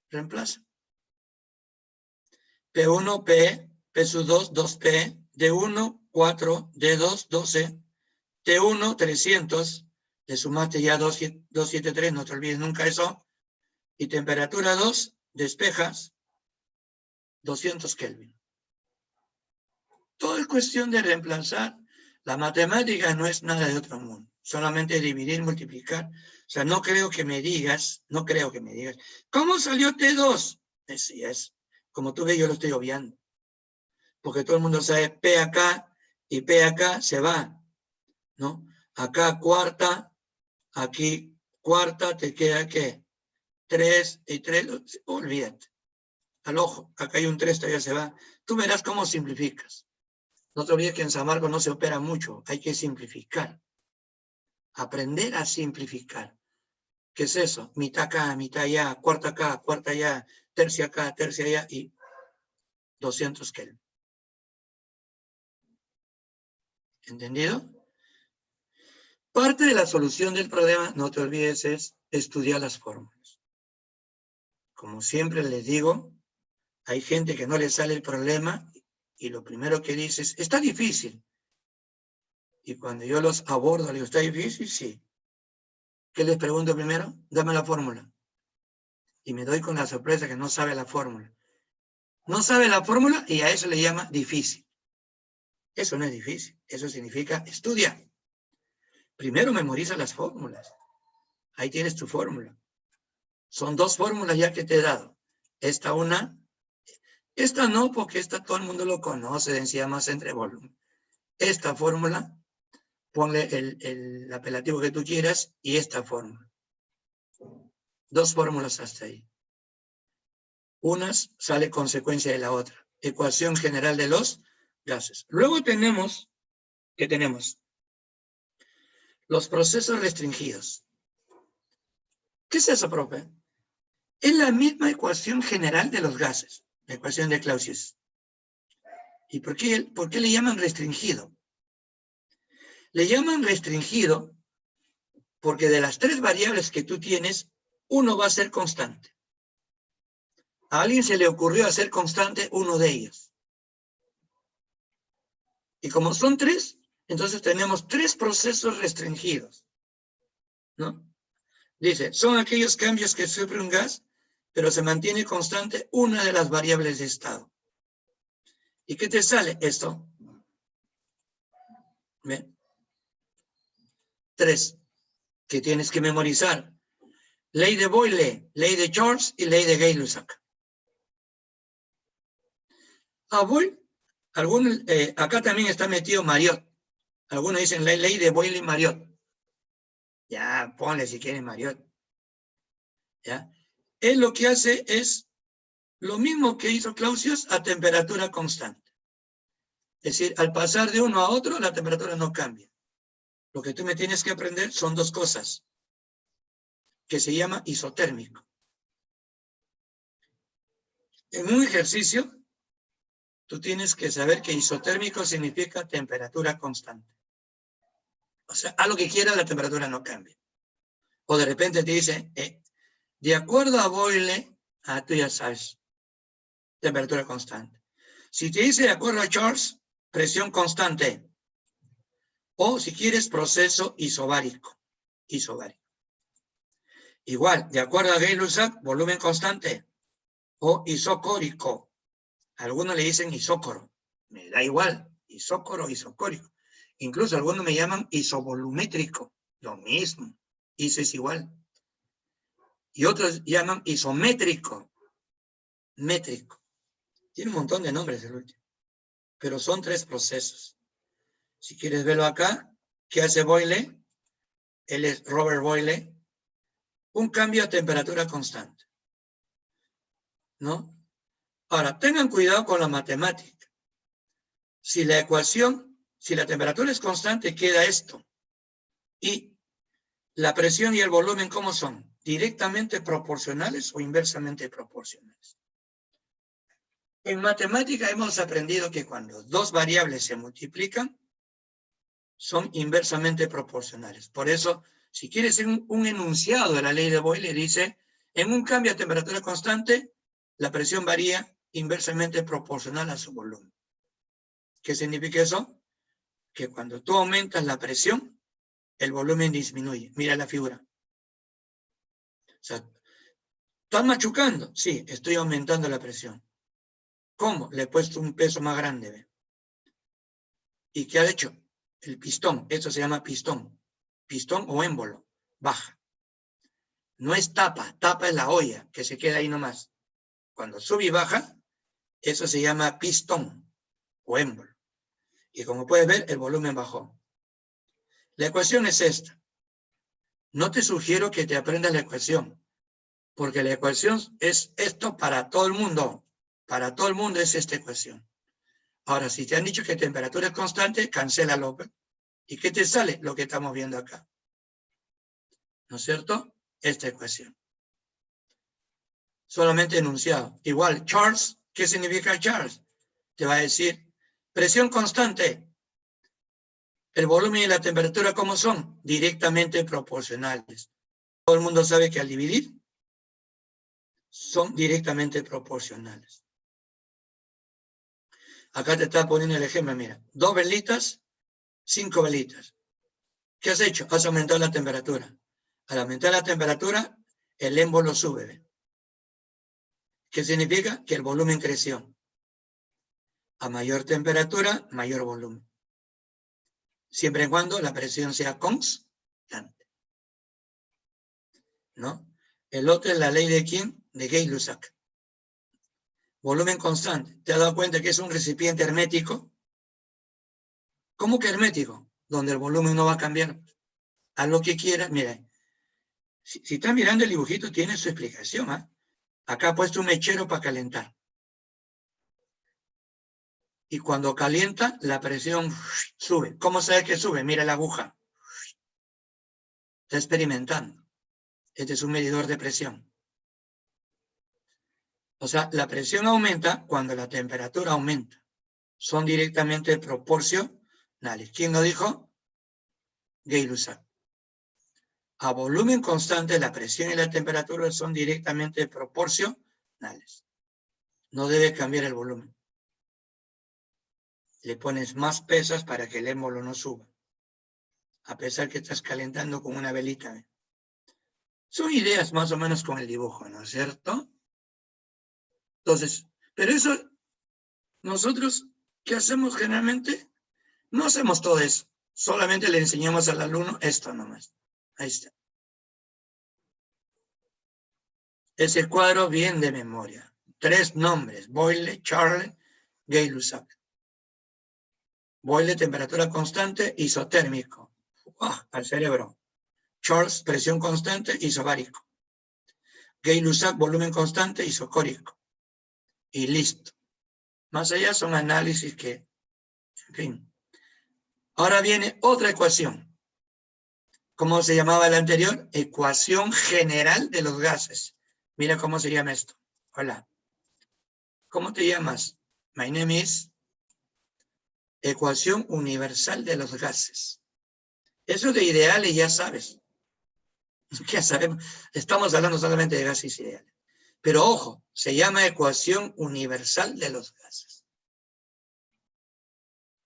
Reemplaza. P1, P, P sub 2, 2P, D1, 4, D2, 12, T1, 300, le sumaste ya 273, no te olvides nunca eso, y temperatura 2, despejas, 200 Kelvin. Todo es cuestión de reemplazar. La matemática no es nada de otro mundo, solamente dividir, multiplicar. O sea, no creo que me digas, ¿cómo salió T2? Es como tú ves, yo lo estoy obviando. Porque todo el mundo sabe P acá y P acá se va, ¿no? Acá cuarta, aquí cuarta, te queda ¿qué? 3 y 3, olvídate. Al ojo, acá hay un 3, todavía se va. Tú verás cómo simplificas. No te olvides que en San Marcos no se opera mucho, hay que simplificar. Aprender a simplificar. ¿Qué es eso? Mitad acá, mitad allá, cuarta acá, cuarta allá, tercia acá, tercia allá y 200 Kelvin. ¿Entendido? Parte de la solución del problema, no te olvides, es estudiar las fórmulas. Como siempre les digo, hay gente que no le sale el problema y lo primero que dice es, está difícil. Y cuando yo los abordo, les digo, ¿está difícil? Sí. ¿Qué les pregunto primero? Dame la fórmula. Y me doy con la sorpresa que no sabe la fórmula. No sabe la fórmula y a eso le llama difícil. Eso no es difícil, eso significa estudia. Primero memoriza las fórmulas. Ahí tienes tu fórmula. Son 2 fórmulas ya que te he dado. Esta una. Esta no, porque esta todo el mundo lo conoce, densidad masa entre volumen. Esta fórmula, ponle el apelativo que tú quieras y esta fórmula. 2 fórmulas hasta ahí. Unas sale consecuencia de la otra. Ecuación general de los gases. Luego tenemos, ¿qué tenemos? Los procesos restringidos. ¿Qué es eso, profe? Es la misma ecuación general de los gases, la ecuación de Clausius. ¿Y por qué le llaman restringido? Le llaman restringido porque de las 3 variables que tú tienes, uno va a ser constante. A alguien se le ocurrió hacer constante uno de ellos. Y como son 3, entonces tenemos 3 procesos restringidos, ¿no? Dice, son aquellos cambios que sufre un gas, pero se mantiene constante una de las variables de estado. ¿Y qué te sale? Esto. ¿Ve? 3, que tienes que memorizar. Ley de Boyle, ley de George y ley de Gay-Lussac. Acá también está metido Marriott. Algunos dicen la ley de Boyle y Marriott. Ya, ponle si quieren Marriott. ¿Ya? Él lo que hace es lo mismo que hizo Clausius a temperatura constante. Es decir, al pasar de uno a otro, la temperatura no cambia. Lo que tú me tienes que aprender son dos cosas, que se llama isotérmico. En un ejercicio, tú tienes que saber que isotérmico significa temperatura constante. O sea, a lo que quiera, la temperatura no cambia. O de repente te dice, de acuerdo a Boyle, tú ya sabes, temperatura constante. Si te dice de acuerdo a Charles, presión constante. O si quieres, proceso isobárico. Igual, de acuerdo a Gay-Lussac, volumen constante. O isocórico. Algunos le dicen isócoro. Me da igual, isócoro o isocórico. Incluso algunos me llaman isovolumétrico. Lo mismo. Iso es igual. Y otros llaman isométrico. Métrico. Tiene un montón de nombres el último. Pero son 3 procesos. Si quieres verlo acá, ¿qué hace Boyle? Él es Robert Boyle. Un cambio a temperatura constante. ¿No? Ahora, tengan cuidado con la matemática. Si la temperatura es constante, queda esto. Y la presión y el volumen, ¿cómo son? ¿Directamente proporcionales o inversamente proporcionales? En matemática hemos aprendido que cuando 2 variables se multiplican, son inversamente proporcionales. Por eso, si quieres un enunciado de la ley de Boyle, dice, en un cambio a temperatura constante, la presión varía inversamente proporcional a su volumen. ¿Qué significa eso? Que cuando tú aumentas la presión, el volumen disminuye. Mira la figura. O sea, ¿estás machucando? Sí, estoy aumentando la presión. ¿Cómo? Le he puesto un peso más grande. ¿Ve? ¿Y qué ha hecho? El pistón, eso se llama pistón. Pistón o émbolo, baja. No es tapa, tapa es la olla, que se queda ahí nomás. Cuando sube y baja, eso se llama pistón o émbolo. Y como puedes ver, el volumen bajó. La ecuación es esta. No te sugiero que te aprendas la ecuación, porque la ecuación es esto para todo el mundo. Para todo el mundo es esta ecuación. Ahora, si te han dicho que temperatura es constante, cancélalo. ¿Y qué te sale? Lo que estamos viendo acá. ¿No es cierto? Esta ecuación. Solamente enunciado. Igual, Charles, ¿qué significa Charles? Te va a decir, presión constante. El volumen y la temperatura, ¿cómo son? Directamente proporcionales. Todo el mundo sabe que al dividir, son directamente proporcionales. Acá te está poniendo el ejemplo, mira. 2 velitas, 5 velitas. ¿Qué has hecho? Has aumentado la temperatura. Al aumentar la temperatura, el émbolo sube. ¿Ve? ¿Qué significa? Que el volumen creció. A mayor temperatura, mayor volumen. Siempre y cuando la presión sea constante. ¿No? El otro es la ley de ¿quién? De Gay-Lussac. Volumen constante. ¿Te has dado cuenta que es un recipiente hermético? ¿Cómo que hermético? Donde el volumen no va a cambiar. Haz lo que quieras. Mira, si estás mirando el dibujito, tiene su explicación. ¿Eh? Acá ha puesto un mechero para calentar. Y cuando calienta, la presión sube. ¿Cómo sabes que sube? Mira la aguja. Está experimentando. Este es un medidor de presión. O sea, la presión aumenta cuando la temperatura aumenta. Son directamente proporcionales. ¿Quién lo dijo? Gay-Lussac. A volumen constante, la presión y la temperatura son directamente proporcionales. No debe cambiar el volumen. Le pones más pesas para que el émbolo no suba. A pesar que estás calentando con una velita. ¿Eh? Son ideas más o menos con el dibujo, ¿no es cierto? Entonces, pero eso, nosotros, ¿qué hacemos generalmente? No hacemos todo eso. Solamente le enseñamos al alumno esto nomás. Ahí está. ese cuadro bien de memoria. 3 nombres, Boyle, Charles, Gay-Lussac. Boyle, temperatura constante, isotérmico. Al cerebro. Charles, presión constante, isobárico. Gay-Lussac, volumen constante, isocórico. Y listo. Más allá son análisis que, en fin. Ahora viene otra ecuación. ¿Cómo se llamaba la anterior? Ecuación general de los gases. Mira cómo se llama esto. Hola. ¿Cómo te llamas? My name is. Ecuación universal de los gases. Eso de ideales ya sabes. Ya sabemos. Estamos hablando solamente de gases ideales. Pero ojo, se llama ecuación universal de los gases.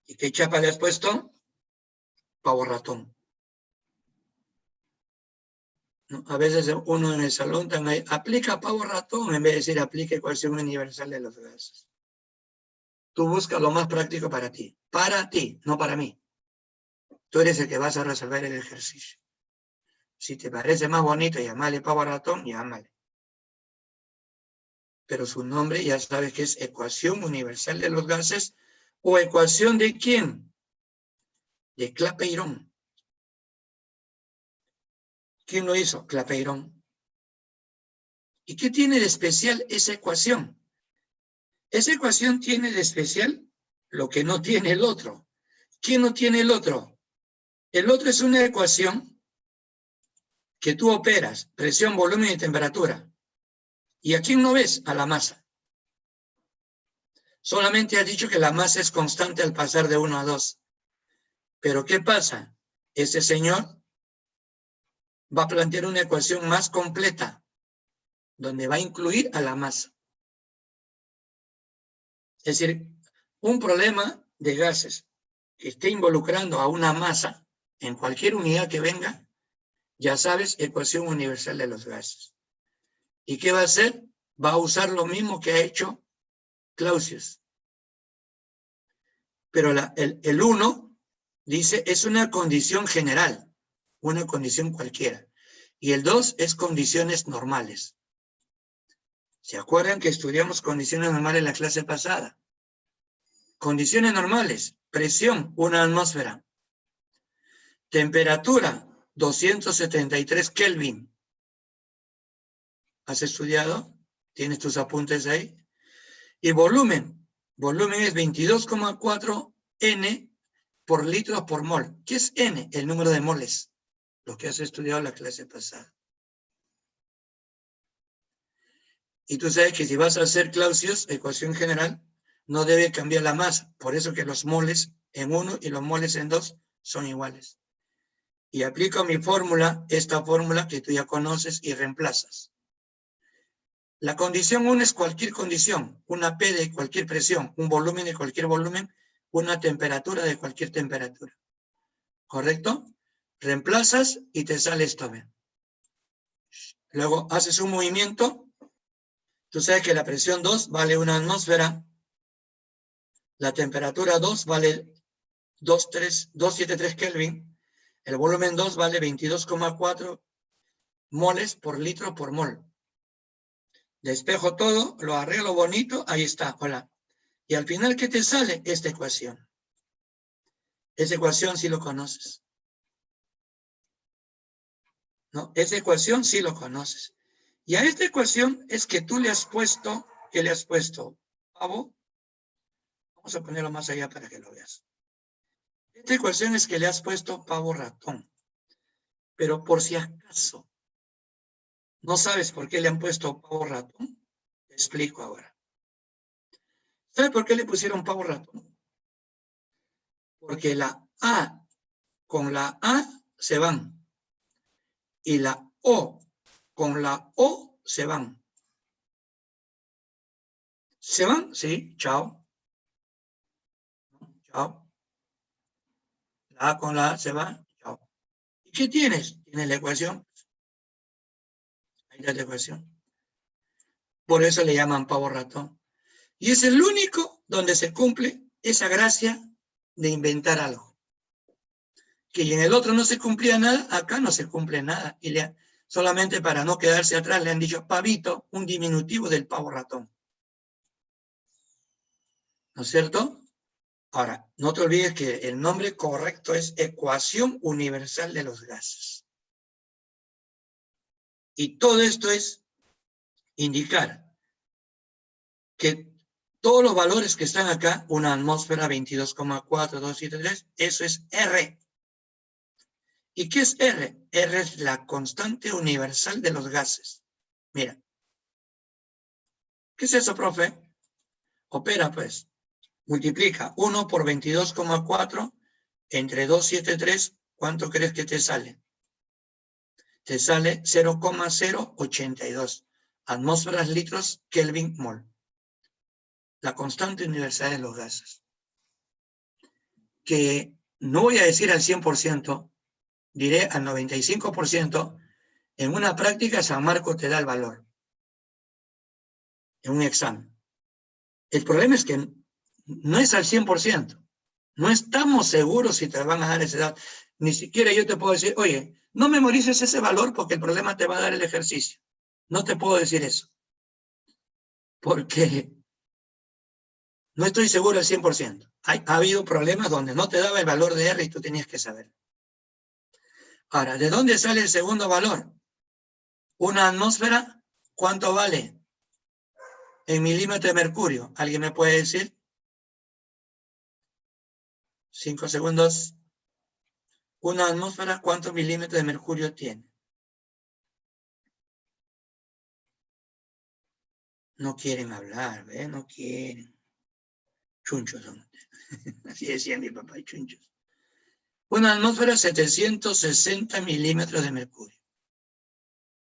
¿Y qué chapa le has puesto? Pavo ratón. ¿No? A veces uno en el salón también aplica pavo ratón en vez de decir aplica ecuación universal de los gases. Tú buscas lo más práctico para ti, no para mí. Tú eres el que vas a resolver el ejercicio. Si te parece más bonito llamarle pavo ratón, llámale. Pero su nombre ya sabes que es ecuación universal de los gases o ecuación de ¿quién? De Clapeyron. ¿Quién lo hizo? Clapeyron. ¿Y qué tiene de especial esa ecuación? Esa ecuación tiene de especial lo que no tiene el otro. ¿Quién no tiene el otro? El otro es una ecuación que tú operas, presión, volumen y temperatura. ¿Y a quién no ves? A la masa. Solamente has dicho que la masa es constante al pasar de 1 a 2. Pero ¿qué pasa? Ese señor va a plantear una ecuación más completa, donde va a incluir a la masa. Es decir, un problema de gases que esté involucrando a una masa en cualquier unidad que venga, ya sabes, ecuación universal de los gases. ¿Y qué va a hacer? Va a usar lo mismo que ha hecho Clausius. Pero el 1 dice es una condición general, una condición cualquiera. Y el 2 es condiciones normales. ¿Se acuerdan que estudiamos condiciones normales en la clase pasada? Condiciones normales, presión, 1 atmósfera. Temperatura, 273 Kelvin. ¿Has estudiado? ¿Tienes tus apuntes ahí? Y volumen. Volumen es 22,4 N por litros por mol. ¿Qué es N? El número de moles. Lo que has estudiado en la clase pasada. Y tú sabes que si vas a hacer Clausius, ecuación general, no debe cambiar la masa. Por eso que los moles en 1 y los moles en 2 son iguales. Y aplico mi fórmula, esta fórmula que tú ya conoces y reemplazas. La condición 1 es cualquier condición, una P de cualquier presión, un volumen de cualquier volumen, una temperatura de cualquier temperatura. ¿Correcto? Reemplazas y te sale esto. Luego haces un movimiento. Tú sabes que la presión 2 vale 1 atmósfera. La temperatura 2 vale 273 Kelvin. El volumen 2 vale 22,4 moles por litro por mol. Despejo todo, lo arreglo bonito, ahí está, hola. Y al final, ¿qué te sale? Esta ecuación. Esa ecuación sí lo conoces. ¿No? Esa ecuación sí lo conoces. Y a esta ecuación es que tú le has puesto, ¿qué le has puesto? Pavo. Vamos a ponerlo más allá para que lo veas. Esta ecuación es que le has puesto pavo ratón. Pero por si acaso no sabes por qué le han puesto pavo ratón, te explico ahora. ¿Sabes por qué le pusieron pavo ratón? Porque la A con la A se van. Y la O con la O se van. ¿Se van? Sí, chao. Chao. La A con la A se va, chao. ¿Y qué tienes? Tienes la ecuación. Ahí está la ecuación. Por eso le llaman pavo ratón. Y es el único donde se cumple esa gracia de inventar algo. Que en el otro no se cumplía nada, acá no se cumple nada. Y Solamente para no quedarse atrás le han dicho pavito, un diminutivo del pavo ratón. ¿No es cierto? Ahora, no te olvides que el nombre correcto es ecuación universal de los gases. Y todo esto es indicar que todos los valores que están acá, una atmósfera 22,4, 273, eso es R. ¿Y qué es R? R es la constante universal de los gases. Mira. ¿Qué es eso, profe? Opera, pues. Multiplica 1 por 22,4 entre 273, ¿cuánto crees que te sale? Te sale 0,082 atmósferas, litros, Kelvin, mol. La constante universal de los gases. Que no voy a decir al 100%, diré al 95%, en una práctica San Marcos te da el valor. En un examen. El problema es que no es al 100%. No estamos seguros si te van a dar ese dato. Ni siquiera yo te puedo decir, oye, no memorices ese valor porque el problema te va a dar el ejercicio. No te puedo decir eso. Porque no estoy seguro al 100%. Ha habido problemas donde no te daba el valor de R y tú tenías que saber. Ahora, ¿de dónde sale el segundo valor? Una atmósfera, ¿cuánto vale? En milímetros de mercurio. ¿Alguien me puede decir? 5 segundos. Una atmósfera, ¿cuántos milímetros de mercurio tiene? No quieren hablar, ¿ves? No quieren. Chunchos son. Así decía mi papá, chunchos. Una atmósfera, 760 milímetros de mercurio.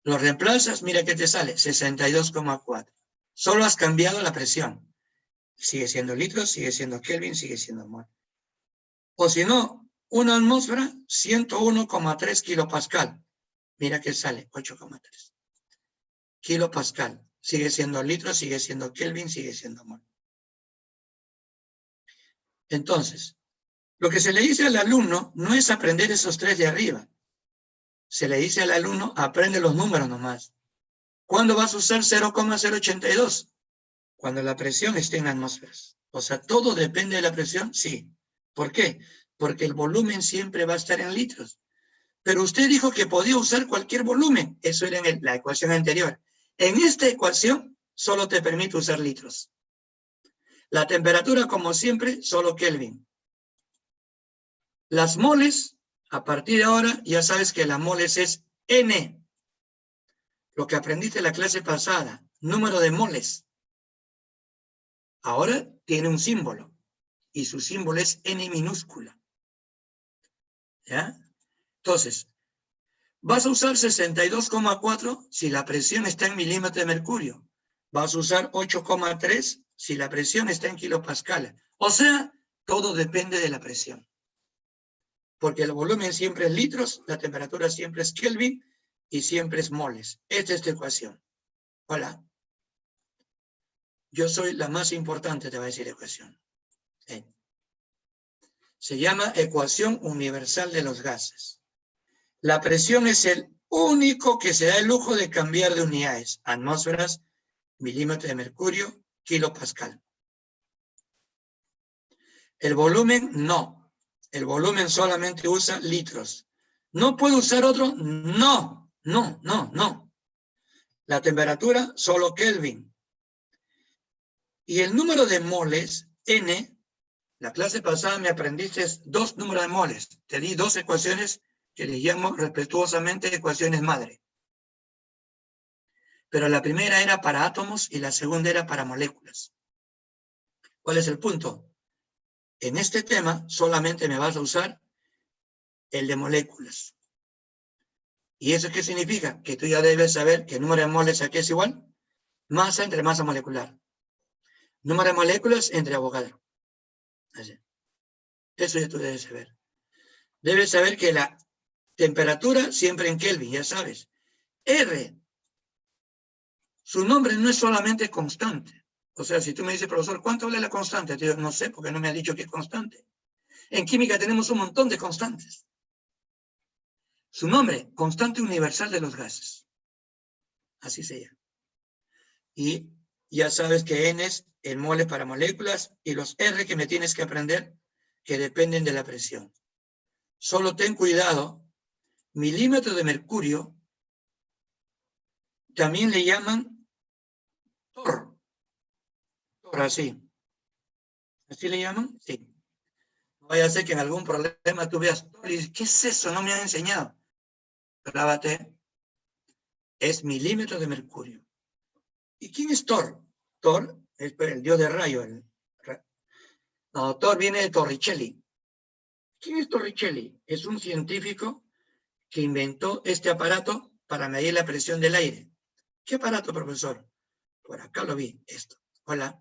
Lo reemplazas, mira que te sale, 62,4. Solo has cambiado la presión. Sigue siendo litros, sigue siendo Kelvin, sigue siendo mol. O si no, una atmósfera, 101,3 kilopascal. Mira que sale, 8,3. Kilopascal. Sigue siendo litros, sigue siendo Kelvin, sigue siendo mol. Entonces, lo que se le dice al alumno no es aprender esos tres de arriba. Se le dice al alumno, aprende los números nomás. ¿Cuándo vas a usar 0,082? Cuando la presión esté en atmósferas. O sea, ¿todo depende de la presión? Sí. ¿Por qué? Porque el volumen siempre va a estar en litros. Pero usted dijo que podía usar cualquier volumen. Eso era en la ecuación anterior. En esta ecuación solo te permite usar litros. La temperatura, como siempre, solo Kelvin. Las moles, a partir de ahora, ya sabes que las moles es N. Lo que aprendiste en la clase pasada, número de moles. Ahora tiene un símbolo. Y su símbolo es N minúscula. ¿Ya? Entonces, vas a usar 62,4 si la presión está en milímetros de mercurio. Vas a usar 8,3 si la presión está en kilopascal. O sea, todo depende de la presión. Porque el volumen siempre es litros, la temperatura siempre es Kelvin y siempre es moles. Esta es tu ecuación. Hola. Yo soy la más importante, te va a decir ecuación. Se llama ecuación universal de los gases. La presión es el único que se da el lujo de cambiar de unidades. Atmósferas, milímetros de mercurio, kilopascal. El volumen, no. El volumen solamente usa litros. ¿No puedo usar otro? No, no, no, no. La temperatura, solo Kelvin. Y el número de moles, N, la clase pasada me aprendiste dos números de moles. Te di dos ecuaciones que les llamo respetuosamente ecuaciones madre. Pero la primera era para átomos y la segunda era para moléculas. ¿Cuál es el punto? En este tema solamente me vas a usar el de moléculas. ¿Y eso qué significa? Que tú ya debes saber que el número de moles aquí es igual. Masa entre masa molecular. Número de moléculas entre Avogadro. Así. Eso ya tú debes saber. Debes saber que la temperatura siempre en Kelvin, ya sabes. R. Su nombre no es solamente constante. O sea, si tú me dices, profesor, ¿cuánto vale la constante? Te digo, no sé, porque no me ha dicho que es constante. En química tenemos un montón de constantes. Su nombre, constante universal de los gases. Así se llama. Y ya sabes que N es el mole para moléculas y los R que me tienes que aprender que dependen de la presión. Solo ten cuidado, milímetro de mercurio también le llaman torr. Torr, así. ¿Así le llaman? Sí. No vaya a ser que en algún problema tú veas torr y dices, ¿qué es eso? No me han enseñado. Grábate. Es milímetro de mercurio. ¿Y quién es Thor? Thor es el dios de rayo. No, Thor viene de Torricelli. ¿Quién es Torricelli? Es un científico que inventó este aparato para medir la presión del aire. ¿Qué aparato, profesor? Por acá lo vi, esto. Hola.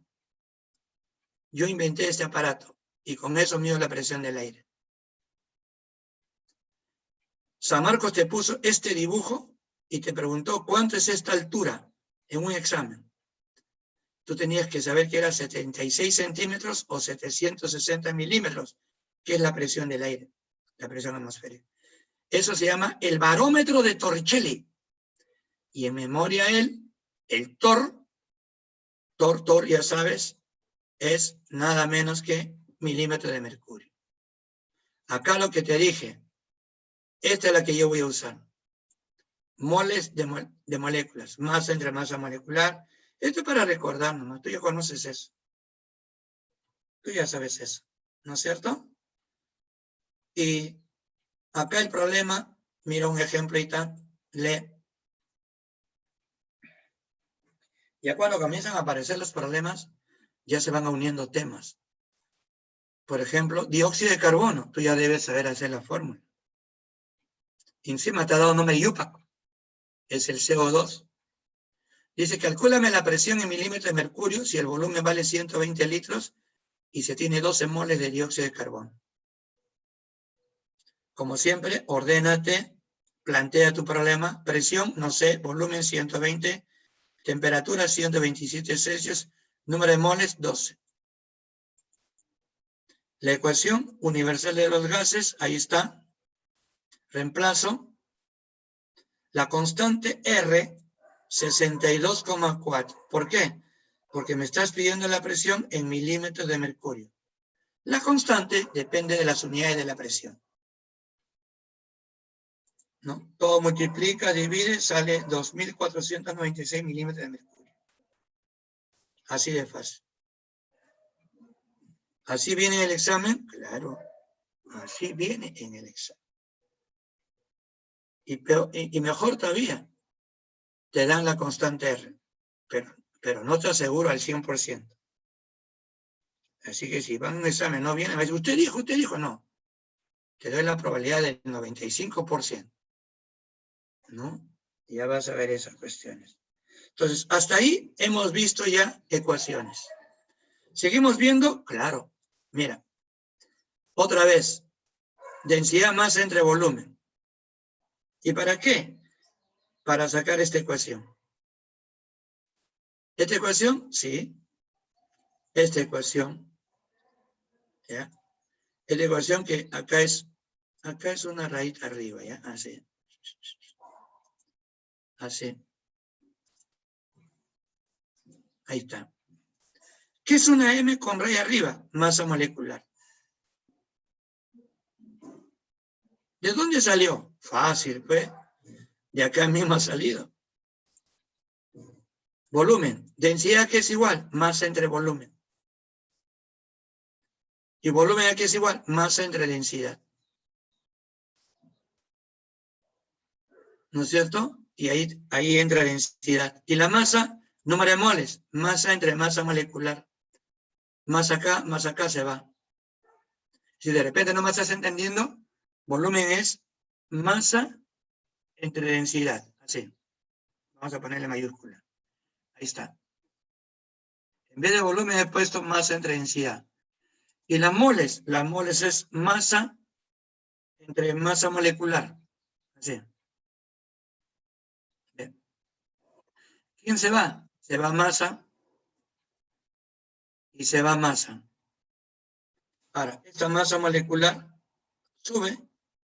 Yo inventé este aparato y con eso mido la presión del aire. San Marcos te puso este dibujo y te preguntó cuánto es esta altura en un examen. Tú tenías que saber que era 76 centímetros o 760 milímetros, que es la presión del aire, la presión atmosférica. Eso se llama el barómetro de Torricelli. Y en memoria el Thor, ya sabes, es nada menos que milímetro de mercurio. Acá lo que te dije, esta es la que yo voy a usar. Moles de moléculas, masa entre masa molecular. Esto es para recordar nomás, tú ya conoces eso. Tú ya sabes eso, ¿no es cierto? Y acá el problema, mira un ejemplo y tal, lee. Ya cuando comienzan a aparecer los problemas, ya se van uniendo temas. Por ejemplo, dióxido de carbono, tú ya debes saber hacer la fórmula. Y encima te ha dado nombre IUPAC, es el CO2. Dice, calcúlame la presión en milímetros de mercurio si el volumen vale 120 litros y se tiene 12 moles de dióxido de carbono. Como siempre, ordénate, plantea tu problema, presión, no sé, volumen 120, temperatura 127 Celsius, número de moles 12. La ecuación universal de los gases, ahí está. Reemplazo. La constante R, 62,4. ¿Por qué? Porque me estás pidiendo la presión en milímetros de mercurio. La constante depende de las unidades de la presión. ¿No? Todo multiplica, divide, sale 2.496 milímetros de mercurio. Así de fácil. ¿Así viene en el examen? Claro, así viene en el examen. Y mejor todavía, te dan la constante R, pero no te aseguro al 100%. Así que si van a un examen, no viene, me dice, usted dijo, no. Te doy la probabilidad del 95%. ¿No? Ya vas a ver esas cuestiones. Entonces, hasta ahí hemos visto ya ecuaciones. ¿Seguimos viendo? Claro. Mira, otra vez, densidad masa entre volumen. ¿Y para qué? Para sacar esta ecuación. ¿Esta ecuación? Sí. Esta ecuación. ¿Ya? Esta ecuación que acá es una raíz arriba, ¿ya? Así. Así. Ahí está. ¿Qué es una M con raya arriba? Masa molecular. ¿De dónde salió? Fácil, pues. De acá mismo ha salido. Volumen. Densidad que es igual, masa entre volumen. Y volumen aquí es igual, masa entre densidad. ¿No es cierto? Y ahí entra densidad. Y la masa, número de moles, masa entre masa molecular. Más acá se va. Si de repente no me estás entendiendo, volumen es masa entre densidad. Así. Vamos a ponerle mayúscula. Ahí está. En vez de volumen he puesto masa entre densidad. Y las moles es masa entre masa molecular. Así. Bien. ¿Quién se va? Se va masa y se va masa. Ahora, esta masa molecular sube,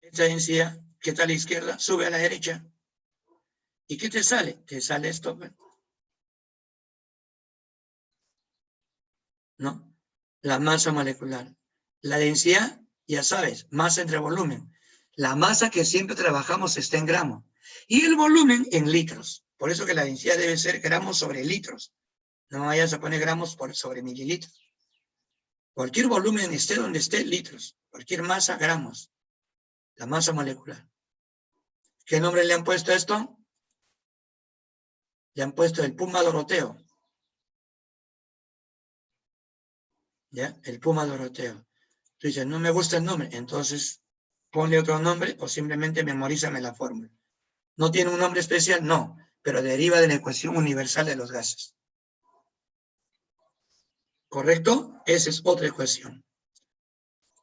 esta densidad, ¿Qué está a la izquierda? Sube a la derecha. ¿Y qué te sale? Te sale esto. ¿No? La masa molecular. La densidad, ya sabes, masa entre volumen. La masa que siempre trabajamos está en gramos. Y el volumen en litros. Por eso que la densidad debe ser gramos sobre litros. No vayas a poner gramos sobre mililitros. Cualquier volumen esté donde esté, litros. Cualquier masa, gramos. La masa molecular. ¿Qué nombre le han puesto a esto? Le han puesto el Puma Doroteo. ¿Ya? El Puma Doroteo. Tú dices, no me gusta el nombre. Entonces, ponle otro nombre o simplemente memorízame la fórmula. ¿No tiene un nombre especial? No. Pero deriva de la ecuación universal de los gases. ¿Correcto? Esa es otra ecuación.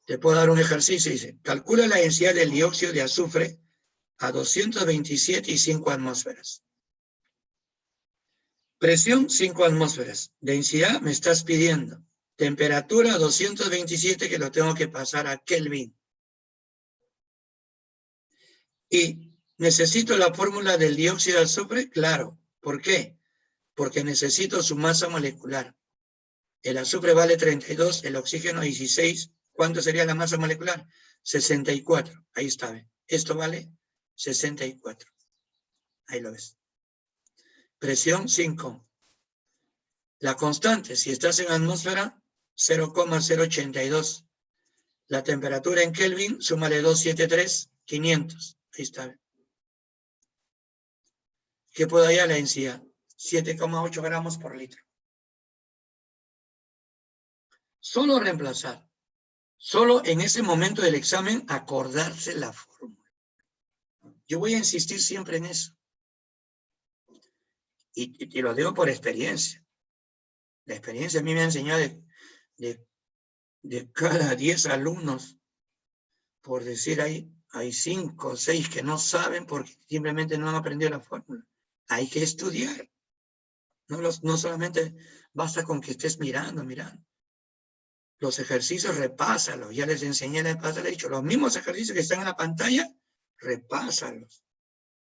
Te puedo dar un ejercicio. Dice, calcula la densidad del dióxido de azufre a 227,5 atmósferas. Presión, 5 atmósferas. Densidad, me estás pidiendo. Temperatura, 227, que lo tengo que pasar a Kelvin. Y necesito la fórmula del dióxido de azufre, claro. ¿Por qué? Porque necesito su masa molecular. El azufre vale 32, el oxígeno 16. ¿Cuánto sería la masa molecular? 64. Ahí está. ¿Ve? Esto vale 64. Ahí lo ves. Presión 5. La constante, si estás en atmósfera, 0,082. La temperatura en Kelvin, súmale 273, 500. Ahí está. ¿Qué puedo hallar la densidad? 7,8 gramos por litro. Solo reemplazar. Solo en ese momento del examen acordarse la fórmula. Yo voy a insistir siempre en eso. Y te lo digo por experiencia. La experiencia a mí me ha enseñado de cada 10 alumnos, por decir, hay 5 o 6 que no saben porque simplemente no han aprendido la fórmula. Hay que estudiar. No solamente basta con que estés mirando. Los ejercicios, repásalos. Ya les enseñé la vez pasada, les he dicho, los mismos ejercicios que están en la pantalla, repásalos.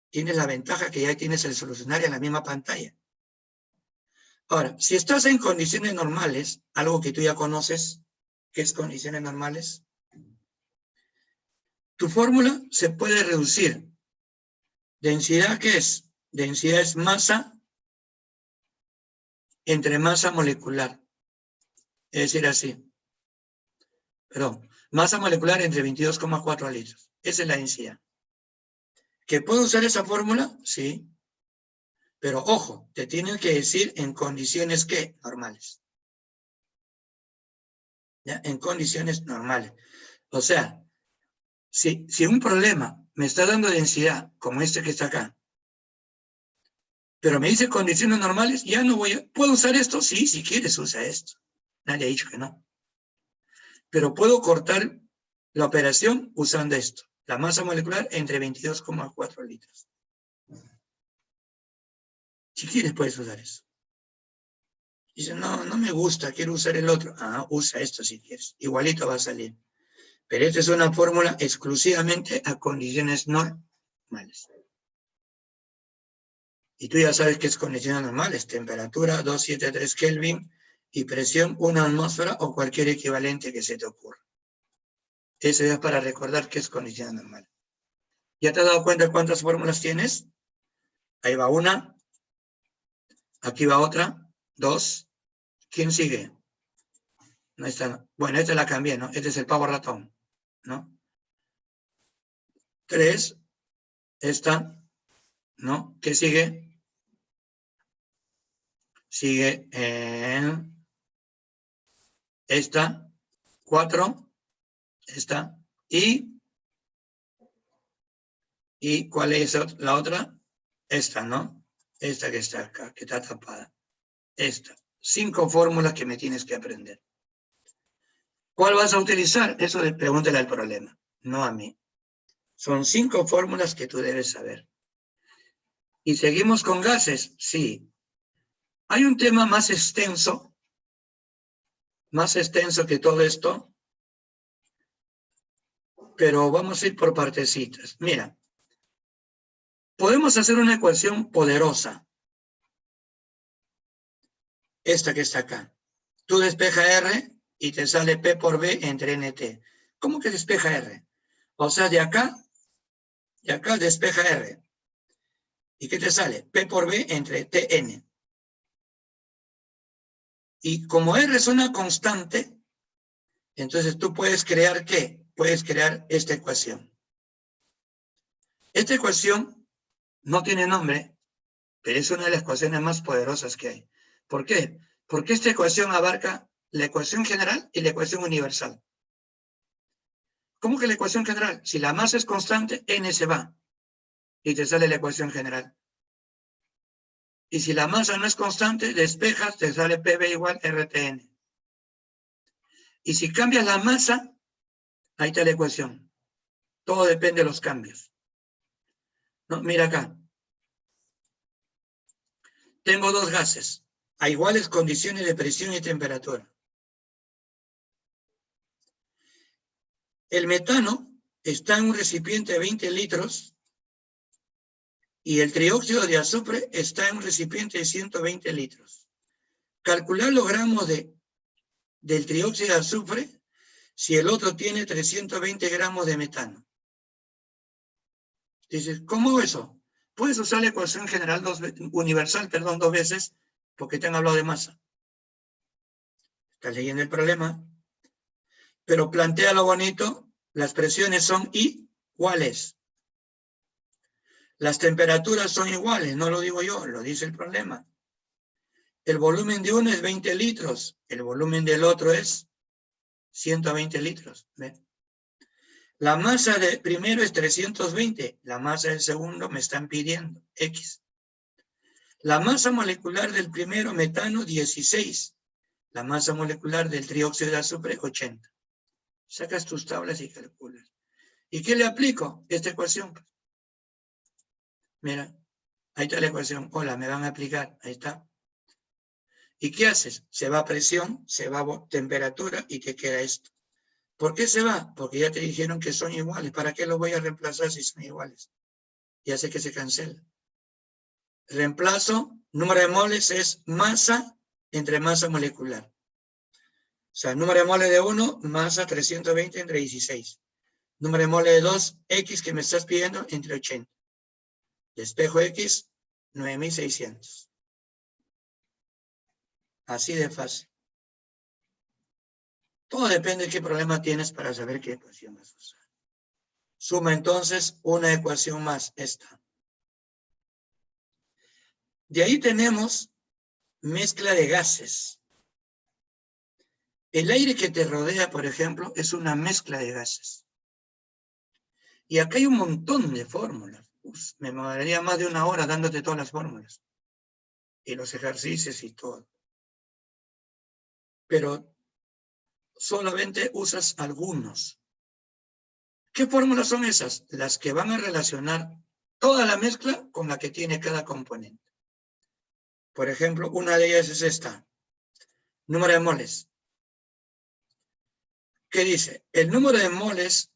Tienes la ventaja que ya tienes el solucionario en la misma pantalla. Ahora, si estás en condiciones normales, algo que tú ya conoces, ¿qué es condiciones normales? Tu fórmula se puede reducir. ¿Densidad qué es? Densidad es masa entre masa molecular. Es decir, así. Perdón, masa molecular entre 22,4 litros. Esa es la densidad. ¿Que puedo usar esa fórmula? Sí. Pero ojo, te tienen que decir en condiciones ¿qué? Normales. ¿Ya? En condiciones normales. O sea, si un problema me está dando densidad, como este que está acá, pero me dice condiciones normales, ya no voy a... ¿Puedo usar esto? Sí, si quieres usa esto. Nadie ha dicho que no. Pero puedo cortar la operación usando esto. La masa molecular entre 22,4 litros. Si quieres puedes usar eso. Dice, no me gusta, quiero usar el otro. Ah, usa esto si quieres. Igualito va a salir. Pero esta es una fórmula exclusivamente a condiciones normales. Y tú ya sabes que es condiciones normales. Temperatura 273 Kelvin y presión 1 atmósfera o cualquier equivalente que se te ocurra. Eso es para recordar que es condición normal. ¿Ya te has dado cuenta cuántas fórmulas tienes? Ahí va una. Aquí va otra. 2. ¿Quién sigue? No está. Bueno, esta la cambié, ¿no? Este es el pavo ratón, ¿no? 3. Esta, ¿no? ¿Qué sigue? Sigue esta. 4. Esta. ¿Y cuál es la otra? Esta, ¿no? Esta que está acá, que está tapada. Esta. 5 fórmulas que me tienes que aprender. ¿Cuál vas a utilizar? Eso pregúntale al problema, no a mí. Son 5 fórmulas que tú debes saber. ¿Y seguimos con gases? Sí. Hay un tema más extenso que todo esto, pero vamos a ir por partecitas. Mira, Podemos hacer una ecuación poderosa. Esta que está acá. Tú despeja R y te sale P por B entre NT. ¿Cómo que despeja R? O sea, de acá despeja R. ¿Y qué te sale? P por B entre TN. Y como R es una constante, entonces tú puedes crear ¿qué? Puedes crear esta ecuación. Esta ecuación no tiene nombre, pero es una de las ecuaciones más poderosas que hay. ¿Por qué? Porque esta ecuación abarca la ecuación general y la ecuación universal. ¿Cómo que la ecuación general? Si la masa es constante, N se va y te sale la ecuación general. Y si la masa no es constante, despejas, te sale PV igual RTN. Y si cambias la masa, ahí está la ecuación. Todo depende de los cambios. ¿No? Mira acá. Tengo dos gases a iguales condiciones de presión y temperatura. El metano está en un recipiente de 20 litros y el trióxido de azufre está en un recipiente de 120 litros. Calcular los gramos del trióxido de azufre si el otro tiene 320 gramos de metano. Dices, ¿cómo eso? Puedes usar la ecuación general universal, dos veces, porque te han hablado de masa. Estás leyendo el problema. Pero plantea lo bonito, las presiones son iguales. Las temperaturas son iguales, no lo digo yo, lo dice el problema. El volumen de uno es 20 litros, el volumen del otro es 120 litros. ¿Ve? La masa del primero es 320, la masa del segundo me están pidiendo, X. La masa molecular del primero, metano, 16. La masa molecular del trióxido de azufre, 80. Sacas tus tablas y calculas. ¿Y qué le aplico? Esta ecuación. Mira, ahí está la ecuación. Hola, me van a aplicar. Ahí está. ¿Y qué haces? Se va a presión, se va a temperatura y te queda esto. ¿Por qué se va? Porque ya te dijeron que son iguales. ¿Para qué lo voy a reemplazar si son iguales? Ya sé que se cancela. Reemplazo, número de moles es masa entre masa molecular. O sea, número de moles de 1, masa 320 entre 16. Número de moles de 2, X que me estás pidiendo entre 80. Despejo X, 9600. Así de fácil. Todo depende de qué problema tienes para saber qué ecuación vas a usar. Suma entonces una ecuación más, esta. De ahí tenemos mezcla de gases. El aire que te rodea, por ejemplo, es una mezcla de gases. Y acá hay un montón de fórmulas. Me demoraría más de una hora dándote todas las fórmulas. Y los ejercicios y todo. Pero solamente usas algunos. ¿Qué fórmulas son esas? Las que van a relacionar toda la mezcla con la que tiene cada componente. Por ejemplo, una de ellas es esta. Número de moles. ¿Qué dice? El número de moles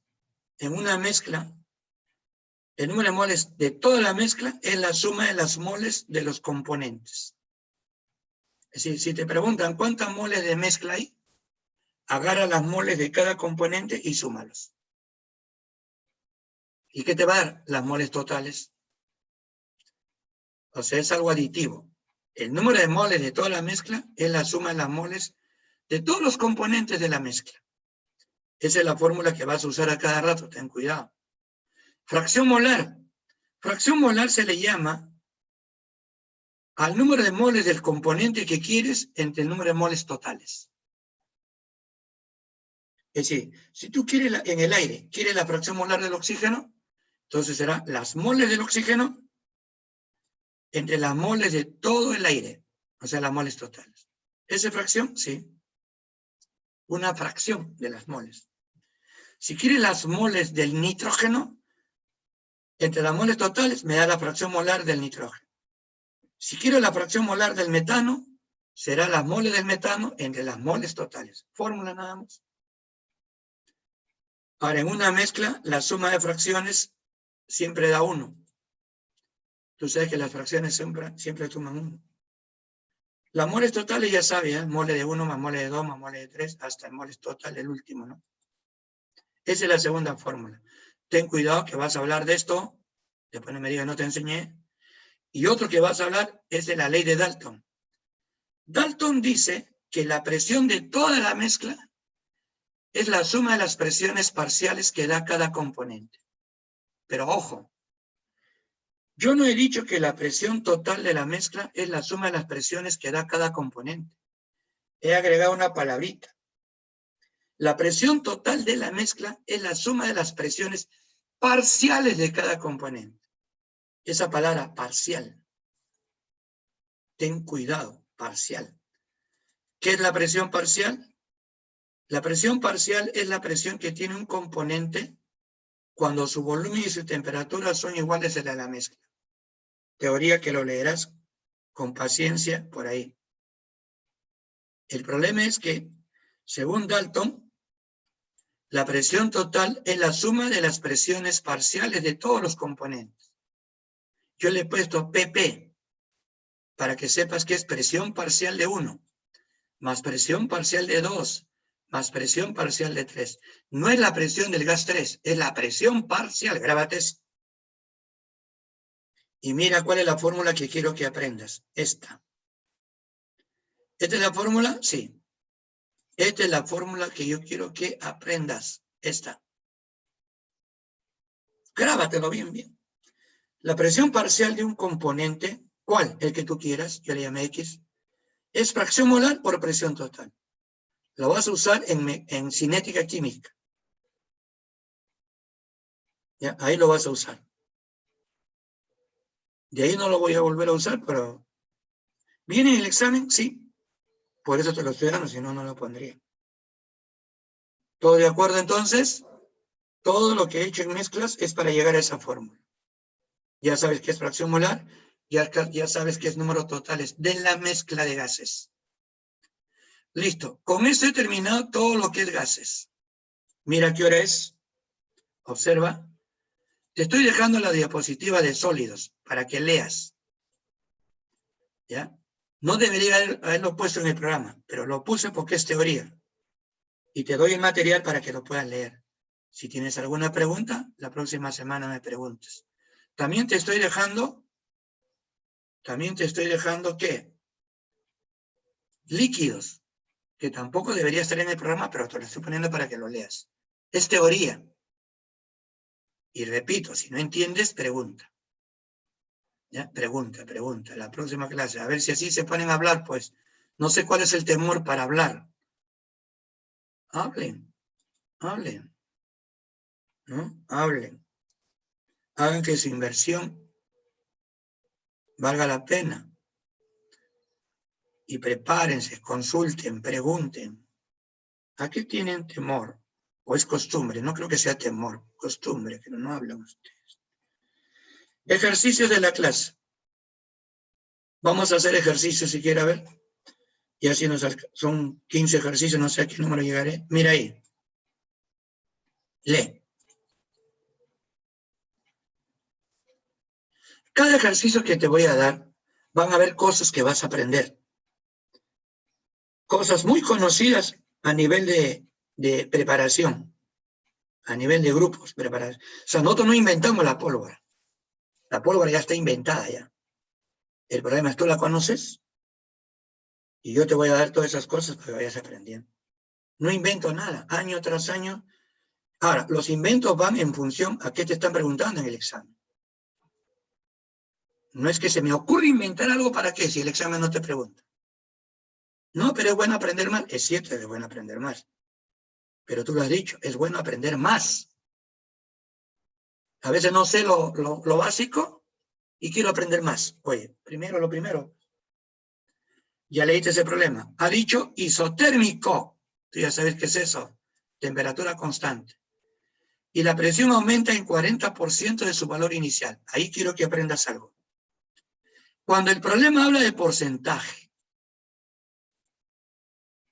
en una mezcla, el número de moles de toda la mezcla es la suma de las moles de los componentes. Es decir, si te preguntan cuántas moles de mezcla hay, agarra las moles de cada componente y súmalos. ¿Y qué te va a dar? Las moles totales. O sea, es algo aditivo. El número de moles de toda la mezcla es la suma de las moles de todos los componentes de la mezcla. Esa es la fórmula que vas a usar a cada rato, ten cuidado. Fracción molar. Fracción molar se le llama al número de moles del componente que quieres entre el número de moles totales. Es decir, si tú quieres en el aire, quieres la fracción molar del oxígeno, entonces será las moles del oxígeno entre las moles de todo el aire, o sea, las moles totales. ¿Esa fracción? Sí. Una fracción de las moles. Si quieres las moles del nitrógeno, entre las moles totales me da la fracción molar del nitrógeno. Si quiero la fracción molar del metano, será las moles del metano entre las moles totales. Fórmula nada más. Ahora, en una mezcla, la suma de fracciones siempre da 1. Tú sabes que las fracciones siempre suman 1. Las moles totales ya sabes, ¿eh? Mole de 1 más mole de 2 más mole de 3, hasta el mole total, el último, ¿no? Esa es la segunda fórmula. Ten cuidado que vas a hablar de esto, después no me digas no te enseñé, y otro que vas a hablar es de la ley de Dalton. Dalton dice que la presión de toda la mezcla es la suma de las presiones parciales que da cada componente. Pero ojo, yo no he dicho que la presión total de la mezcla es la suma de las presiones que da cada componente. He agregado una palabrita. La presión total de la mezcla es la suma de las presiones parciales de cada componente. Esa palabra parcial. Ten cuidado, parcial. ¿Qué es la presión parcial? La presión parcial es la presión que tiene un componente cuando su volumen y su temperatura son iguales a la de la mezcla. Teoría que lo leerás con paciencia por ahí. El problema es que, según Dalton, la presión total es la suma de las presiones parciales de todos los componentes. Yo le he puesto PP, para que sepas que es presión parcial de 1, más presión parcial de 2, más presión parcial de 3. No es la presión del gas 3, es la presión parcial, grábate eso. Y mira cuál es la fórmula que quiero que aprendas, esta. ¿Esta es la fórmula? Sí. Esta es la fórmula que yo quiero que aprendas, esta. Grábatelo bien, bien. La presión parcial de un componente, ¿cuál? El que tú quieras, yo le llamé X, es fracción molar por presión total. Lo vas a usar en cinética química. ¿Ya? Ahí lo vas a usar. De ahí no lo voy a volver a usar, pero ¿viene en el examen? Sí. Por eso te lo estoy dando, si no, no lo pondría. ¿Todo de acuerdo entonces? Todo lo que he hecho en mezclas es para llegar a esa fórmula. Ya sabes qué es fracción molar, ya sabes qué es número totales de la mezcla de gases. Listo. Con esto he terminado todo lo que es gases. Mira qué hora es. Observa. Te estoy dejando la diapositiva de sólidos para que leas. ¿Ya? No debería haberlo puesto en el programa, pero lo puse porque es teoría. Y te doy el material para que lo puedas leer. Si tienes alguna pregunta, la próxima semana me preguntes. También te estoy dejando ¿qué? Líquidos, que tampoco debería estar en el programa, pero te lo estoy poniendo para que lo leas. Es teoría. Y repito, si no entiendes, pregunta. ¿Ya? Pregunta. La próxima clase. A ver si así se ponen a hablar, pues. No sé cuál es el temor para hablar. Hablen. ¿No? Hablen. Hagan que su inversión valga la pena. Y prepárense, consulten, pregunten. ¿A qué tienen temor? ¿O es costumbre? No creo que sea temor, costumbre, pero no hablan ustedes. Ejercicios de la clase. Vamos a hacer ejercicios si quiere, a ver. Y así son 15 ejercicios, no sé a qué número llegaré. Mira ahí. Lee. Cada ejercicio que te voy a dar, van a haber cosas que vas a aprender. Cosas muy conocidas a nivel de preparación. A nivel de grupos, preparación. O sea, nosotros no inventamos la pólvora. La pólvora ya está inventada ya. El problema es, tú la conoces y yo te voy a dar todas esas cosas para que vayas aprendiendo. No invento nada, año tras año. Ahora, los inventos van en función a qué te están preguntando en el examen. No es que se me ocurre inventar algo para qué, si el examen no te pregunta. No, pero es bueno aprender más. Es cierto que es bueno aprender más. Pero tú lo has dicho, es bueno aprender más. A veces no sé lo básico y quiero aprender más. Oye, lo primero. Ya leíste ese problema. Ha dicho isotérmico. Tú ya sabes qué es eso. Temperatura constante. Y la presión aumenta en 40% de su valor inicial. Ahí quiero que aprendas algo. Cuando el problema habla de porcentaje,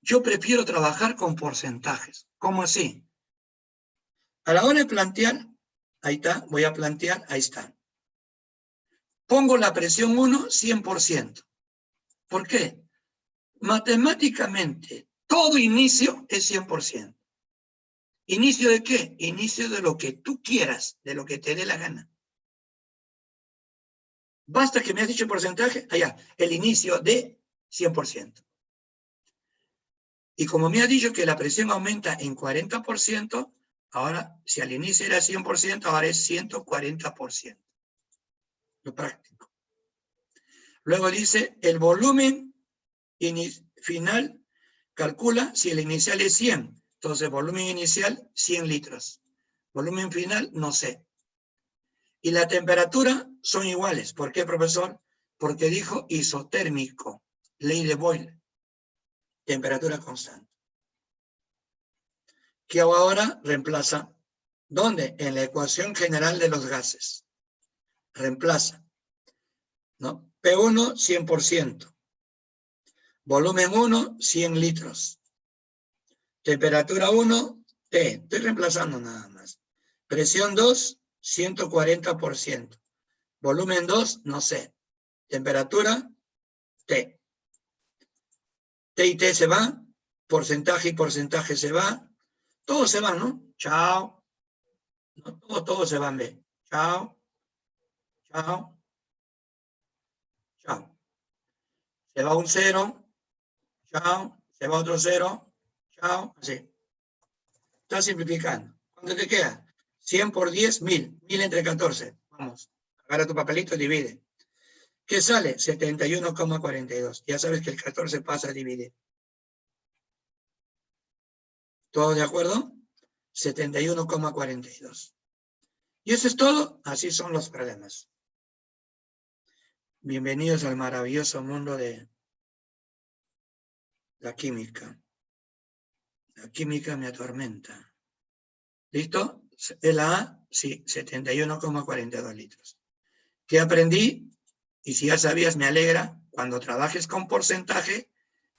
yo prefiero trabajar con porcentajes. ¿Cómo así? A la hora de plantear, ahí está, voy a plantear, ahí está. pongo la presión 1, 100%. ¿Por qué? Matemáticamente, todo inicio es 100%. ¿Inicio de qué? Inicio de lo que tú quieras, de lo que te dé la gana. Basta que me has dicho porcentaje, allá, el inicio de 100%. Y como me has dicho que la presión aumenta en 40%, ahora, si al inicio era 100%, ahora es 140%. Lo práctico. Luego dice, el volumen final calcula si el inicial es 100. Entonces, volumen inicial, 100 litros. Volumen final, no sé. Y la temperatura son iguales. ¿Por qué, profesor? Porque dijo isotérmico, ley de Boyle. Temperatura constante. ¿Qué hago ahora? Reemplaza. ¿Dónde? En la ecuación general de los gases. Reemplaza. ¿No? P1, 100%. Volumen 1, 100 litros. Temperatura 1, T. Estoy reemplazando nada más. Presión 2, 140%. Volumen 2, no sé. Temperatura, T. T y T se va. Porcentaje y porcentaje se va. Todo se va, ¿no? Chao. No, todo se va en B. Chao. Chao. Chao. Se va un 0. Chao. Se va otro 0. Chao. Así. Estás simplificando. ¿Cuánto te queda? 100 por 10, 1000. 1000 entre 14. Vamos. Agarra tu papelito y divide. ¿Qué sale? 71,42. Ya sabes que el 14 pasa a dividir. ¿Todos de acuerdo? 71,42. ¿Y eso es todo? Así son los problemas. Bienvenidos al maravilloso mundo de la química. La química me atormenta. ¿Listo? La A, sí, 71,42 litros. ¿Qué aprendí? Y si ya sabías, me alegra. Cuando trabajes con porcentaje,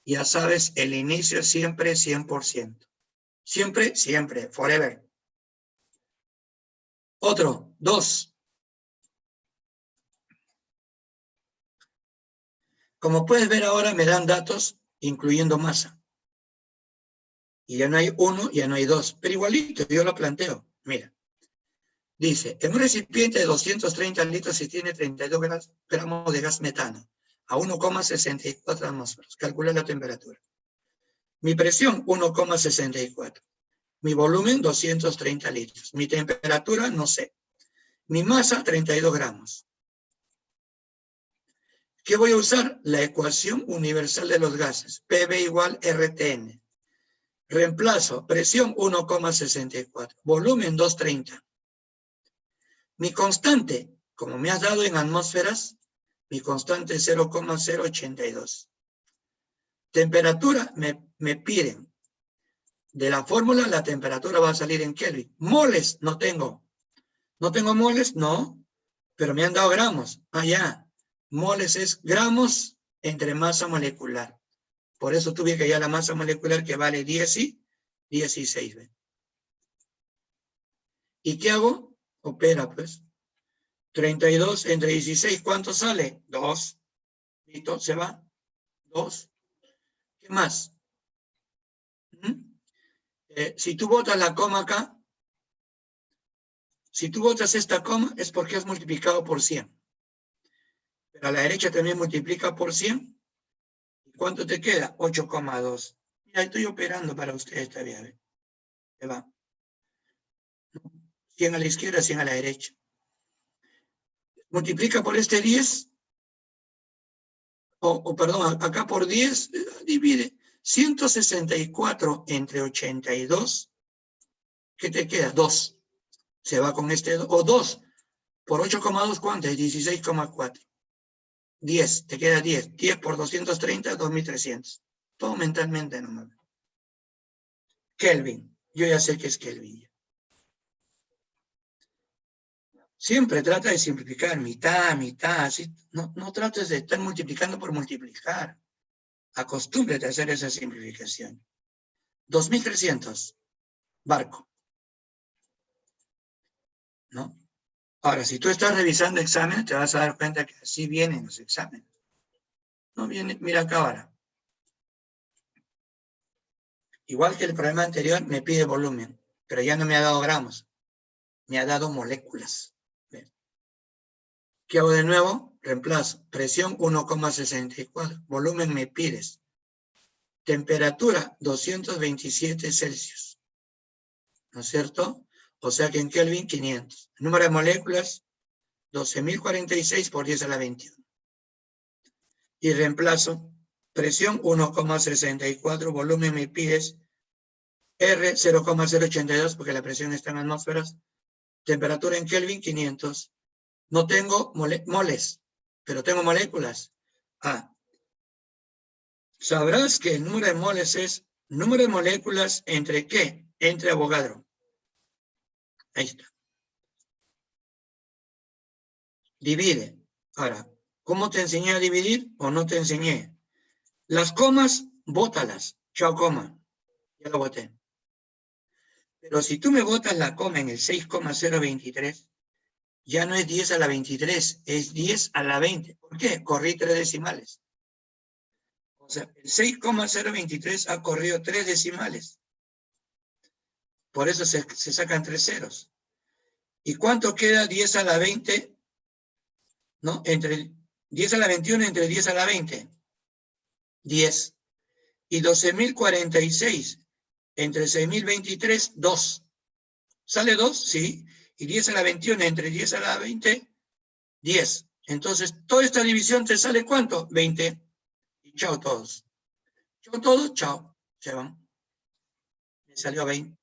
ya sabes, el inicio es siempre 100%. Siempre, siempre, forever. Otro, 2. Como puedes ver ahora, me dan datos incluyendo masa. Y ya no hay 1, ya no hay 2. Pero igualito, yo lo planteo. Mira. Dice, en un recipiente de 230 litros se tiene 32 gramos de gas metano a 1,64 atmósferas. Calcula la temperatura. Mi presión, 1,64. Mi volumen, 230 litros. Mi temperatura, no sé. Mi masa, 32 gramos. ¿Qué voy a usar? La ecuación universal de los gases. PV igual RTN. Reemplazo, presión 1,64. Volumen 230. Mi constante, como me has dado en atmósferas, mi constante es 0,082. Temperatura, me piden. De la fórmula, la temperatura va a salir en Kelvin. Moles, no tengo. ¿No tengo moles? No. Pero me han dado gramos. Ah, ya. Moles es gramos entre masa molecular. Por eso tuve que hallar la masa molecular que vale 10 y 16. ¿Ven? ¿Y qué hago? Opera, pues. 32 entre 16, ¿cuánto sale? 2. ¿Listo? ¿Se va? 2. ¿Qué más? Si tú botas la coma acá, si tú botas esta coma, es porque has multiplicado por 100. Pero a la derecha también multiplica por 100. ¿Y cuánto te queda? 8,2. Mira, estoy operando para ustedes todavía. Se va. 100 a la izquierda, 100 a la derecha. Multiplica por este 10. Perdón, acá por 10, divide. 164 entre 82. ¿Qué te queda? 2. Se va con este 2. O 2 por 8,2, ¿cuánto es? 16,4. 10, te queda 10. 10 por 230, 2300. Todo mentalmente nomás. Kelvin. Yo ya sé que es Kelvin. Siempre trata de simplificar, mitad, así. No trates de estar multiplicando por multiplicar. Acostúmbrate a hacer esa simplificación. 2300. Barco. ¿No? Ahora, si tú estás revisando exámenes, te vas a dar cuenta que así vienen los exámenes. No viene, mira acá ahora. Igual que el problema anterior, me pide volumen, pero ya no me ha dado gramos, me ha dado moléculas. ¿Qué hago de nuevo? Reemplazo. Presión 1,64. Volumen me pides. Temperatura 227 Celsius. ¿No es cierto? O sea que en Kelvin 500. Número de moléculas 12.046 por 10 a la 21. Y reemplazo. Presión 1,64. Volumen me pides. R 0,082 porque la presión está en atmósferas. Temperatura en Kelvin 500. No tengo moles, pero tengo moléculas. Sabrás que el número de moles es número de moléculas entre ¿qué? Entre Avogadro. Ahí está. Divide. Ahora, ¿cómo te enseñé a dividir o no te enseñé? Las comas, bótalas. Chao, coma. Ya lo boté. Pero si tú me botas la coma en el 6,023, ya no es 10 a la 23, es 10 a la 20. ¿Por qué? Corrí 3 decimales. O sea, el 6,023 ha corrido 3 decimales. Por eso se sacan 3 ceros. ¿Y cuánto queda 10 a la 20? ¿No? Entre 10 a la 21 entre 10 a la 20. 10. Y 12.046 entre 6.023, 2. ¿Sale 2? Sí. Y 10 a la 21 entre 10 a la 20, 10. Entonces, toda esta división te sale ¿cuánto? 20. Y chao todos. Chao todos, chao. Se van. Me salió 20.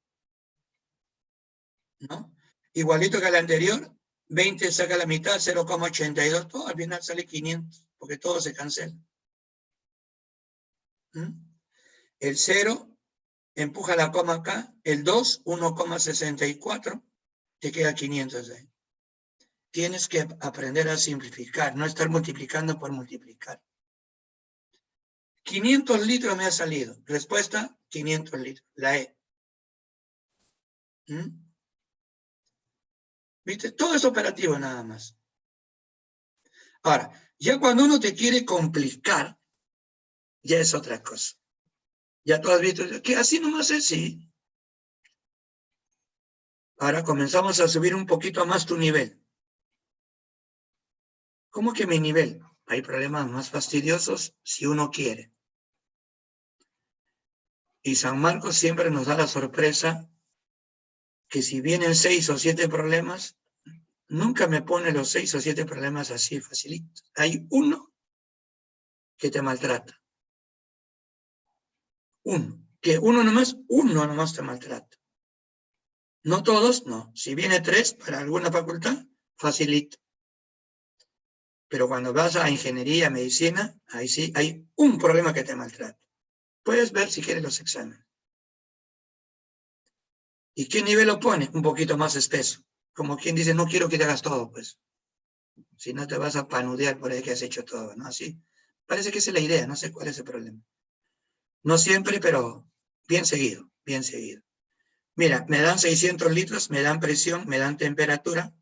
¿No? Igualito que el anterior, 20 saca la mitad, 0,82. Todo al final sale 500, porque todo se cancela. El 0 empuja la coma acá. El 2, 1,64. Te queda 500 ahí. Tienes que aprender a simplificar, no estar multiplicando por multiplicar. 500 litros me ha salido. Respuesta, 500 litros. La E. ¿Viste? Todo es operativo nada más. Ahora, ya cuando uno te quiere complicar, ya es otra cosa. Ya tú has visto que así nomás es, sí. Ahora comenzamos a subir un poquito más tu nivel. ¿Cómo que mi nivel? Hay problemas más fastidiosos si uno quiere. Y San Marcos siempre nos da la sorpresa que si vienen 6 o 7 problemas, nunca me pone los 6 o 7 problemas así facilitos. Hay uno que te maltrata. Uno. Que uno nomás te maltrata. No todos, no. Si viene 3 para alguna facultad, facilito. Pero cuando vas a ingeniería, medicina, ahí sí hay un problema que te maltrata. Puedes ver si quieres los exámenes. ¿Y qué nivel lo pone? Un poquito más espeso. Como quien dice, no quiero que te hagas todo, pues. Si no te vas a panudear por ahí que has hecho todo, ¿no? Así. Parece que esa es la idea, no sé cuál es el problema. No siempre, pero bien seguido, bien seguido. Mira, me dan 600 litros, me dan presión, me dan temperatura.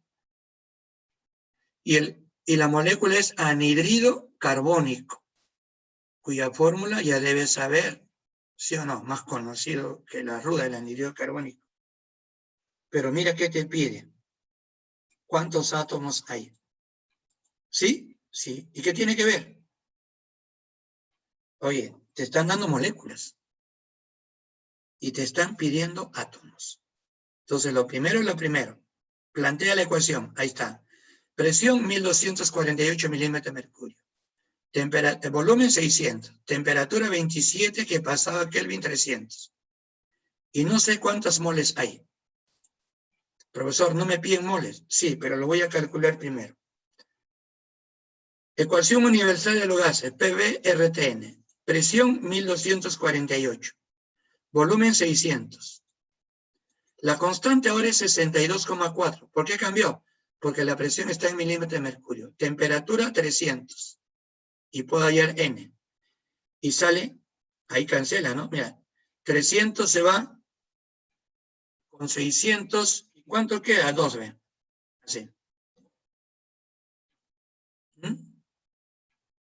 Y la molécula es anhidrido carbónico, cuya fórmula ya debes saber, ¿sí o no? Más conocido que la ruda, el anhidrido carbónico. Pero mira qué te pide. ¿Cuántos átomos hay? ¿Sí? Sí. ¿Y qué tiene que ver? Oye, te están dando moléculas. Y te están pidiendo átomos. Entonces, lo primero es lo primero. Plantea la ecuación. Ahí está. Presión 1248 milímetros de mercurio. Volumen 600. Temperatura 27 que pasaba a Kelvin 300. Y no sé cuántas moles hay. Profesor, ¿no me piden moles? Sí, pero lo voy a calcular primero. Ecuación universal de los gases, PV-RTN. Presión 1248. Volumen 600. La constante ahora es 62,4. ¿Por qué cambió? Porque la presión está en milímetros de mercurio. Temperatura 300. Y puedo hallar N. Y sale, ahí cancela, ¿no? Mira, 300 se va con 600. ¿Y cuánto queda? 2, vean. Así.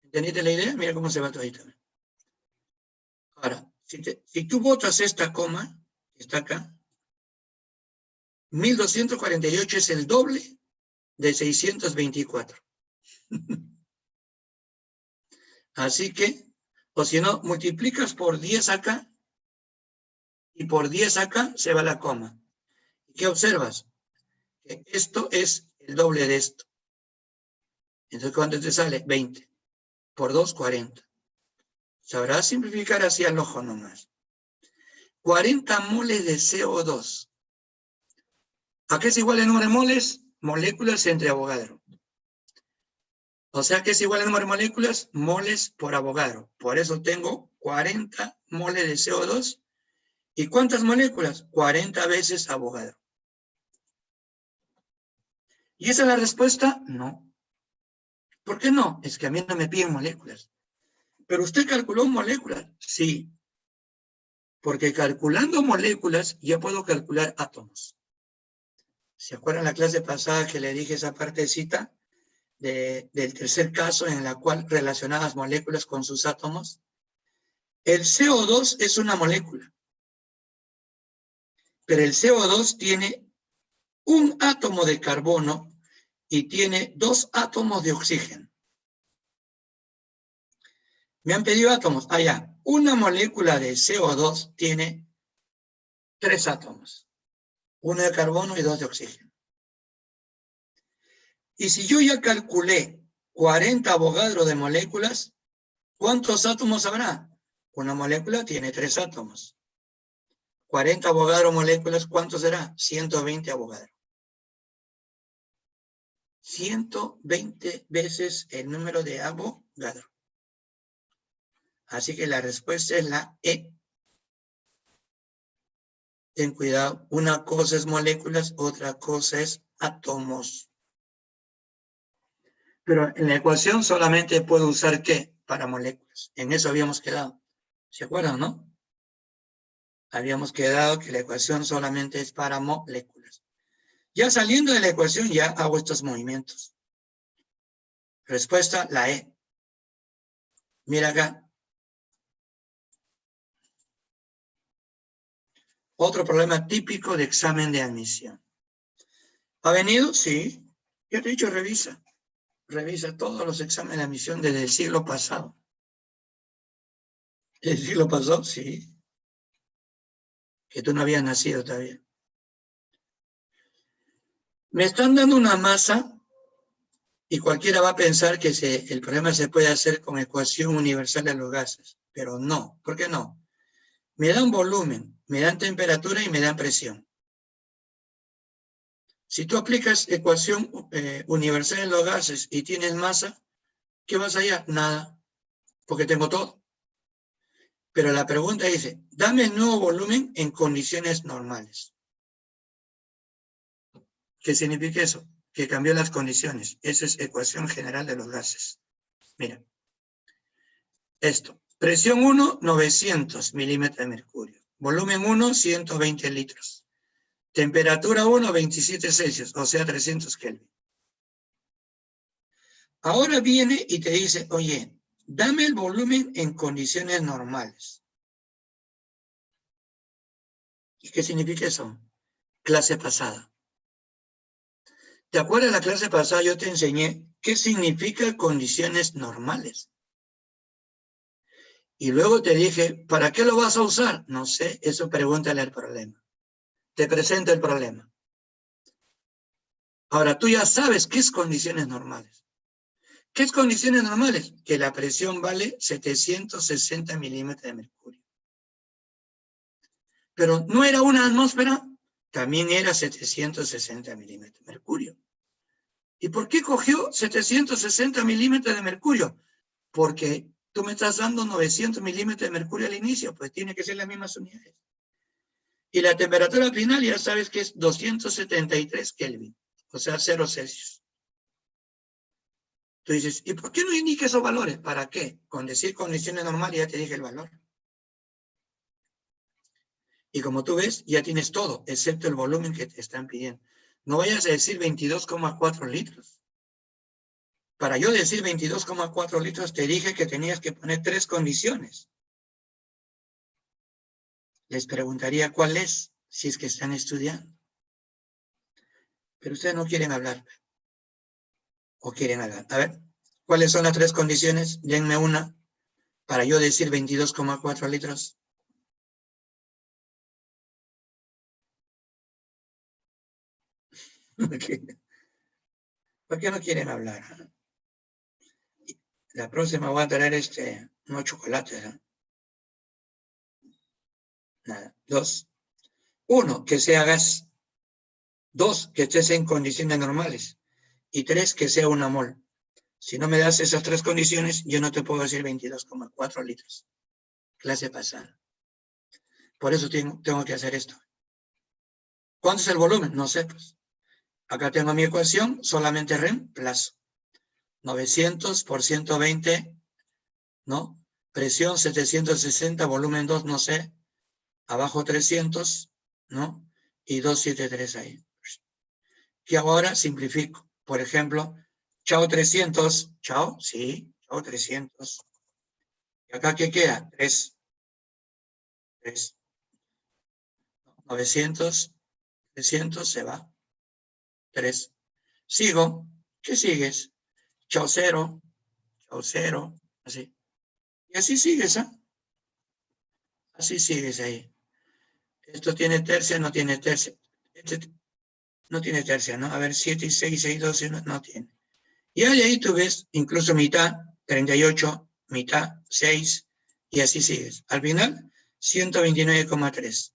¿Entendiste la idea? Mira cómo se va todo ahí también. Ahora, si tú botas esta coma, que está acá, 1248 es el doble de 624. Así que, o si no, multiplicas por 10 acá, y por 10 acá se va la coma. ¿Qué observas? Que esto es el doble de esto. Entonces, ¿cuánto te sale? 20. Por 2, 40. Sabrás simplificar así al ojo nomás. 40 moles de CO2. ¿A qué es igual el número de moles? Moléculas entre Avogadro. O sea, ¿qué es igual el número de moléculas? Moles por Avogadro. Por eso tengo 40 moles de CO2. ¿Y cuántas moléculas? 40 veces Avogadro. ¿Y esa es la respuesta? No. ¿Por qué no? Es que a mí no me piden moléculas. ¿Pero usted calculó moléculas? Sí. Porque calculando moléculas, yo puedo calcular átomos. ¿Se acuerdan la clase pasada que le dije esa partecita del tercer caso en la cual relacionabas moléculas con sus átomos? El CO2 es una molécula. Pero el CO2 tiene un átomo de carbono y tiene 2 átomos de oxígeno. Me han pedido átomos. Ah, ya. Una molécula de CO2 tiene 3 átomos. 1 de carbono y 2 de oxígeno. Y si yo ya calculé 40 Avogadro de moléculas, ¿cuántos átomos habrá? Una molécula tiene 3 átomos. 40 Avogadro moléculas, ¿cuánto será? 120 Avogadro. 120 veces el número de Avogadro. Así que la respuesta es la E. Ten cuidado, una cosa es moléculas, otra cosa es átomos. Pero en la ecuación solamente puedo usar ¿qué? Para moléculas. En eso habíamos quedado. ¿Se acuerdan, no? Habíamos quedado que la ecuación solamente es para moléculas. Ya saliendo de la ecuación ya hago estos movimientos. Respuesta, la E. Mira acá. Otro problema típico de examen de admisión. ¿Ha venido? Sí. Ya te he dicho, revisa. Revisa todos los exámenes de admisión desde el siglo pasado. ¿El siglo pasado? Sí. Que tú no habías nacido todavía. Me están dando una masa y cualquiera va a pensar que el problema se puede hacer con ecuación universal de los gases. Pero no. ¿Por qué no? Me dan volumen, me dan temperatura y me dan presión. Si tú aplicas ecuación universal en los gases y tienes masa, ¿qué vas a hallar? Nada, porque tengo todo. Pero la pregunta dice, dame el nuevo volumen en condiciones normales. ¿Qué significa eso? Que cambió las condiciones. Esa es ecuación general de los gases. Mira, esto. Presión 1, 900 milímetros de mercurio. Volumen 1, 120 litros. Temperatura 1, 27 Celsius, o sea, 300 Kelvin. Ahora viene y te dice, oye, dame el volumen en condiciones normales. ¿Y qué significa eso? Clase pasada. ¿Te acuerdas de la clase pasada? Yo te enseñé qué significa condiciones normales. Y luego te dije, ¿para qué lo vas a usar? No sé, eso pregúntale al problema. Te presento el problema. Ahora, tú ya sabes qué es condiciones normales. ¿Qué es condiciones normales? Que la presión vale 760 milímetros de mercurio. Pero no era una atmósfera, también era 760 milímetros de mercurio. ¿Y por qué cogió 760 milímetros de mercurio? Porque tú me estás dando 900 milímetros de mercurio al inicio, pues tiene que ser las mismas unidades. Y la temperatura final ya sabes que es 273 Kelvin, o sea, 0 Celsius. Tú dices, ¿y por qué no indica esos valores? ¿Para qué? Con decir condiciones normales ya te dije el valor. Y como tú ves, ya tienes todo, excepto el volumen que te están pidiendo. No vayas a decir 22,4 litros. Para yo decir 22,4 litros, te dije que tenías que poner 3 condiciones. Les preguntaría cuál es, si es que están estudiando. Pero ustedes no quieren hablar. ¿O quieren hablar? A ver, ¿cuáles son las 3 condiciones? Denme una para yo decir 22,4 litros. ¿Por qué no quieren hablar? La próxima voy a traer unos chocolates. ¿Eh? Nada. 2. 1, que sea gas. 2, que estés en condiciones normales. Y 3, que sea una mol. Si no me das esas 3 condiciones, yo no te puedo decir 22,4 litros. Clase pasada. Por eso tengo que hacer esto. ¿Cuánto es el volumen? No sé, pues. Acá tengo mi ecuación, solamente reemplazo. 900 por 120, ¿no? Presión 760, volumen 2, no sé. Abajo 300, ¿no? Y 273 ahí. Que ahora simplifico. Por ejemplo, chao 300, chao, sí, chao 300. ¿Y acá qué queda? 3. 900, 300 se va. 3. Sigo. ¿Qué sigues? Chao 0, así. Y así sigues, ¿ah? Así sigues ahí. Esto tiene tercia, no tiene tercia. Este no tiene tercia, ¿no? A ver, 7 y 6, 6, 12, no tiene. Y ahí tú ves, incluso mitad, 38, mitad, 6, y así sigues. Al final, 129,3.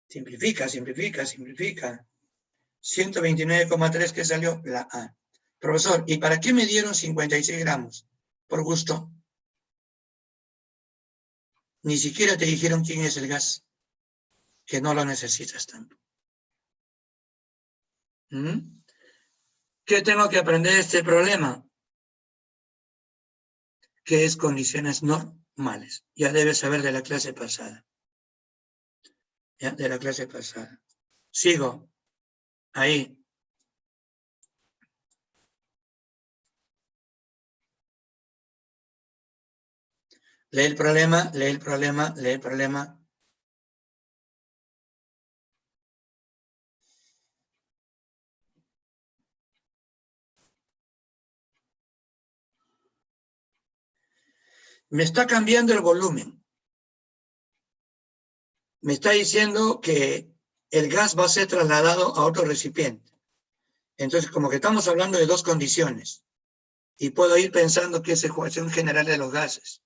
Simplifica. 129,3 que salió la A. Profesor, ¿y para qué me dieron 56 gramos? Por gusto. Ni siquiera te dijeron quién es el gas, que no lo necesitas tanto. ¿Qué tengo que aprender de este problema? Que es condiciones normales. Ya debes saber de la clase pasada. ¿Ya? De la clase pasada. Sigo. Ahí. Lee el problema. Me está cambiando el volumen. Me está diciendo que el gas va a ser trasladado a otro recipiente. Entonces, como que estamos hablando de 2 condiciones. Y puedo ir pensando que es ecuación general de los gases.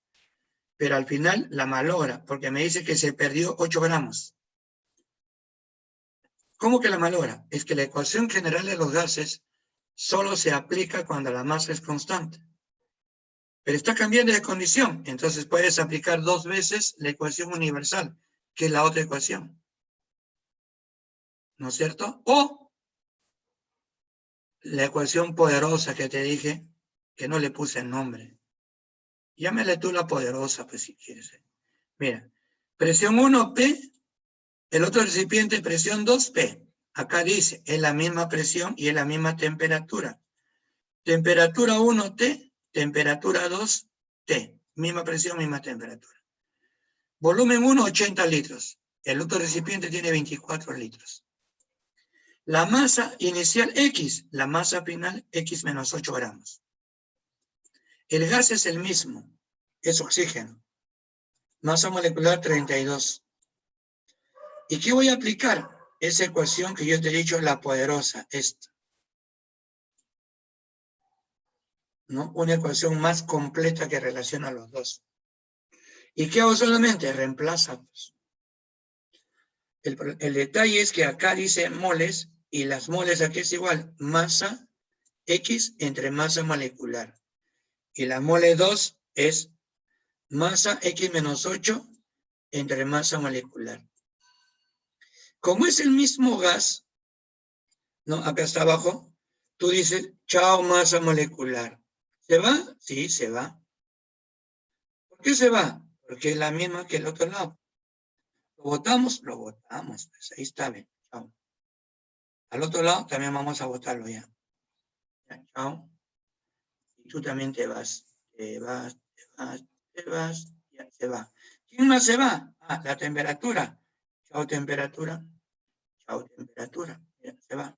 Pero al final la malogra, porque me dice que se perdió 8 gramos. ¿Cómo que la malogra? Es que la ecuación general de los gases solo se aplica cuando la masa es constante. Pero está cambiando de condición, entonces puedes aplicar 2 veces la ecuación universal, que es la otra ecuación. ¿No es cierto? O la ecuación poderosa que te dije, que no le puse el nombre. Llámale tú la poderosa, pues si quieres. Mira, presión 1P, el otro recipiente presión 2P. Acá dice, es la misma presión y es la misma temperatura. Temperatura 1T, temperatura 2T. Misma presión, misma temperatura. Volumen 1, 80 litros. El otro recipiente tiene 24 litros. La masa inicial X, la masa final X menos 8 gramos. El gas es el mismo, es oxígeno. Masa molecular 32. ¿Y qué voy a aplicar? Esa ecuación que yo te he dicho, la poderosa, esta. ¿No? Una ecuación más completa que relaciona los dos. ¿Y qué hago solamente? Reemplaza. Pues. El detalle es que acá dice moles, y las moles aquí es igual, masa X entre masa molecular. Y la mole 2 es masa X menos 8 entre masa molecular. Como es el mismo gas, ¿no? Acá está abajo, tú dices, chao masa molecular. ¿Se va? Sí, se va. ¿Por qué se va? Porque es la misma que el otro lado. ¿Lo botamos? Lo botamos. Pues ahí está bien. Chao. Al otro lado también vamos a botarlo ya. Ya, chao. Y tú también te vas. Te vas, ya se va. ¿Quién más se va? Ah, la temperatura. Chao, temperatura. Chao, temperatura. Ya, se va.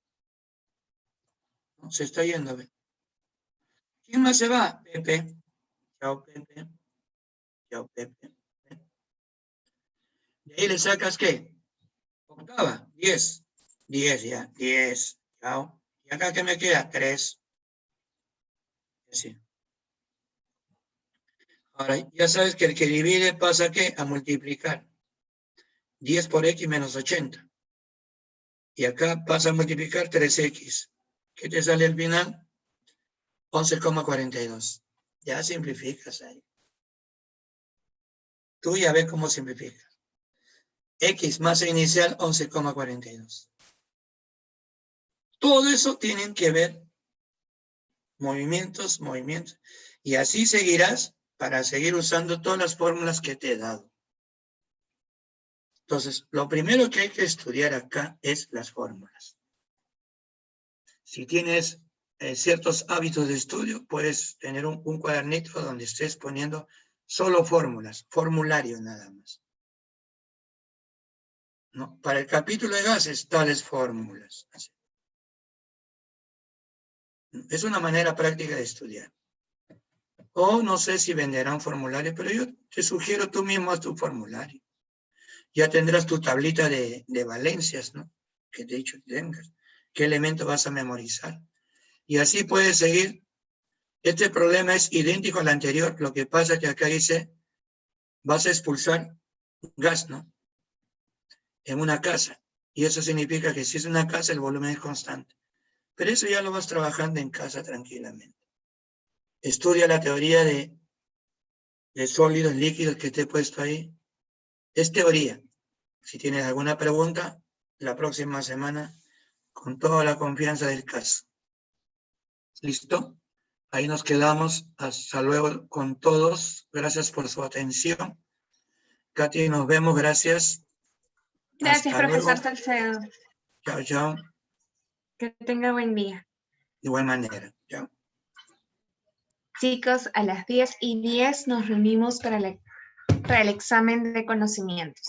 No, se está yendo. ¿Ve? ¿Quién más se va? Pepe. Chao, Pepe. Chao, Pepe. De ahí le sacas, ¿qué? Octava, 10. 10 ya, 10. Chao. ¿Y acá qué me queda? 3. Así. Ahora, ya sabes que el que divide pasa, ¿qué? A multiplicar. 10 por x menos 80. Y acá pasa a multiplicar 3x. ¿Qué te sale al final? 11,42. Ya simplificas ahí. Tú ya ves cómo simplificas. X masa inicial 11,42. Todo eso tienen que ver movimientos. Y así seguirás para seguir usando todas las fórmulas que te he dado. Entonces, lo primero que hay que estudiar acá es las fórmulas. Si tienes ciertos hábitos de estudio, puedes tener un cuadernito donde estés poniendo solo fórmulas, formulario nada más. ¿No? Para el capítulo de gases, tales fórmulas. Así. Es una manera práctica de estudiar. O no sé si venderán formularios, pero yo te sugiero tú mismo haz tu formulario. Ya tendrás tu tablita de valencias, ¿no? Que te he dicho que tengas. ¿Qué elemento vas a memorizar? Y así puedes seguir. Este problema es idéntico al anterior. Lo que pasa es que acá dice, vas a expulsar gas, ¿no? En una casa. Y eso significa que si es una casa, el volumen es constante. Pero eso ya lo vas trabajando en casa tranquilamente. Estudia la teoría de sólidos, líquidos que te he puesto ahí. Es teoría. Si tienes alguna pregunta, la próxima semana, con toda la confianza del caso. ¿Listo? Ahí nos quedamos. Hasta luego con todos. Gracias por su atención. Katy, nos vemos. Gracias. Gracias, Hasta profesor luego. Salcedo. Chao, chao. Que tenga buen día. De igual manera. Chao. Chicos, a las 10:10 nos reunimos para el examen de conocimientos.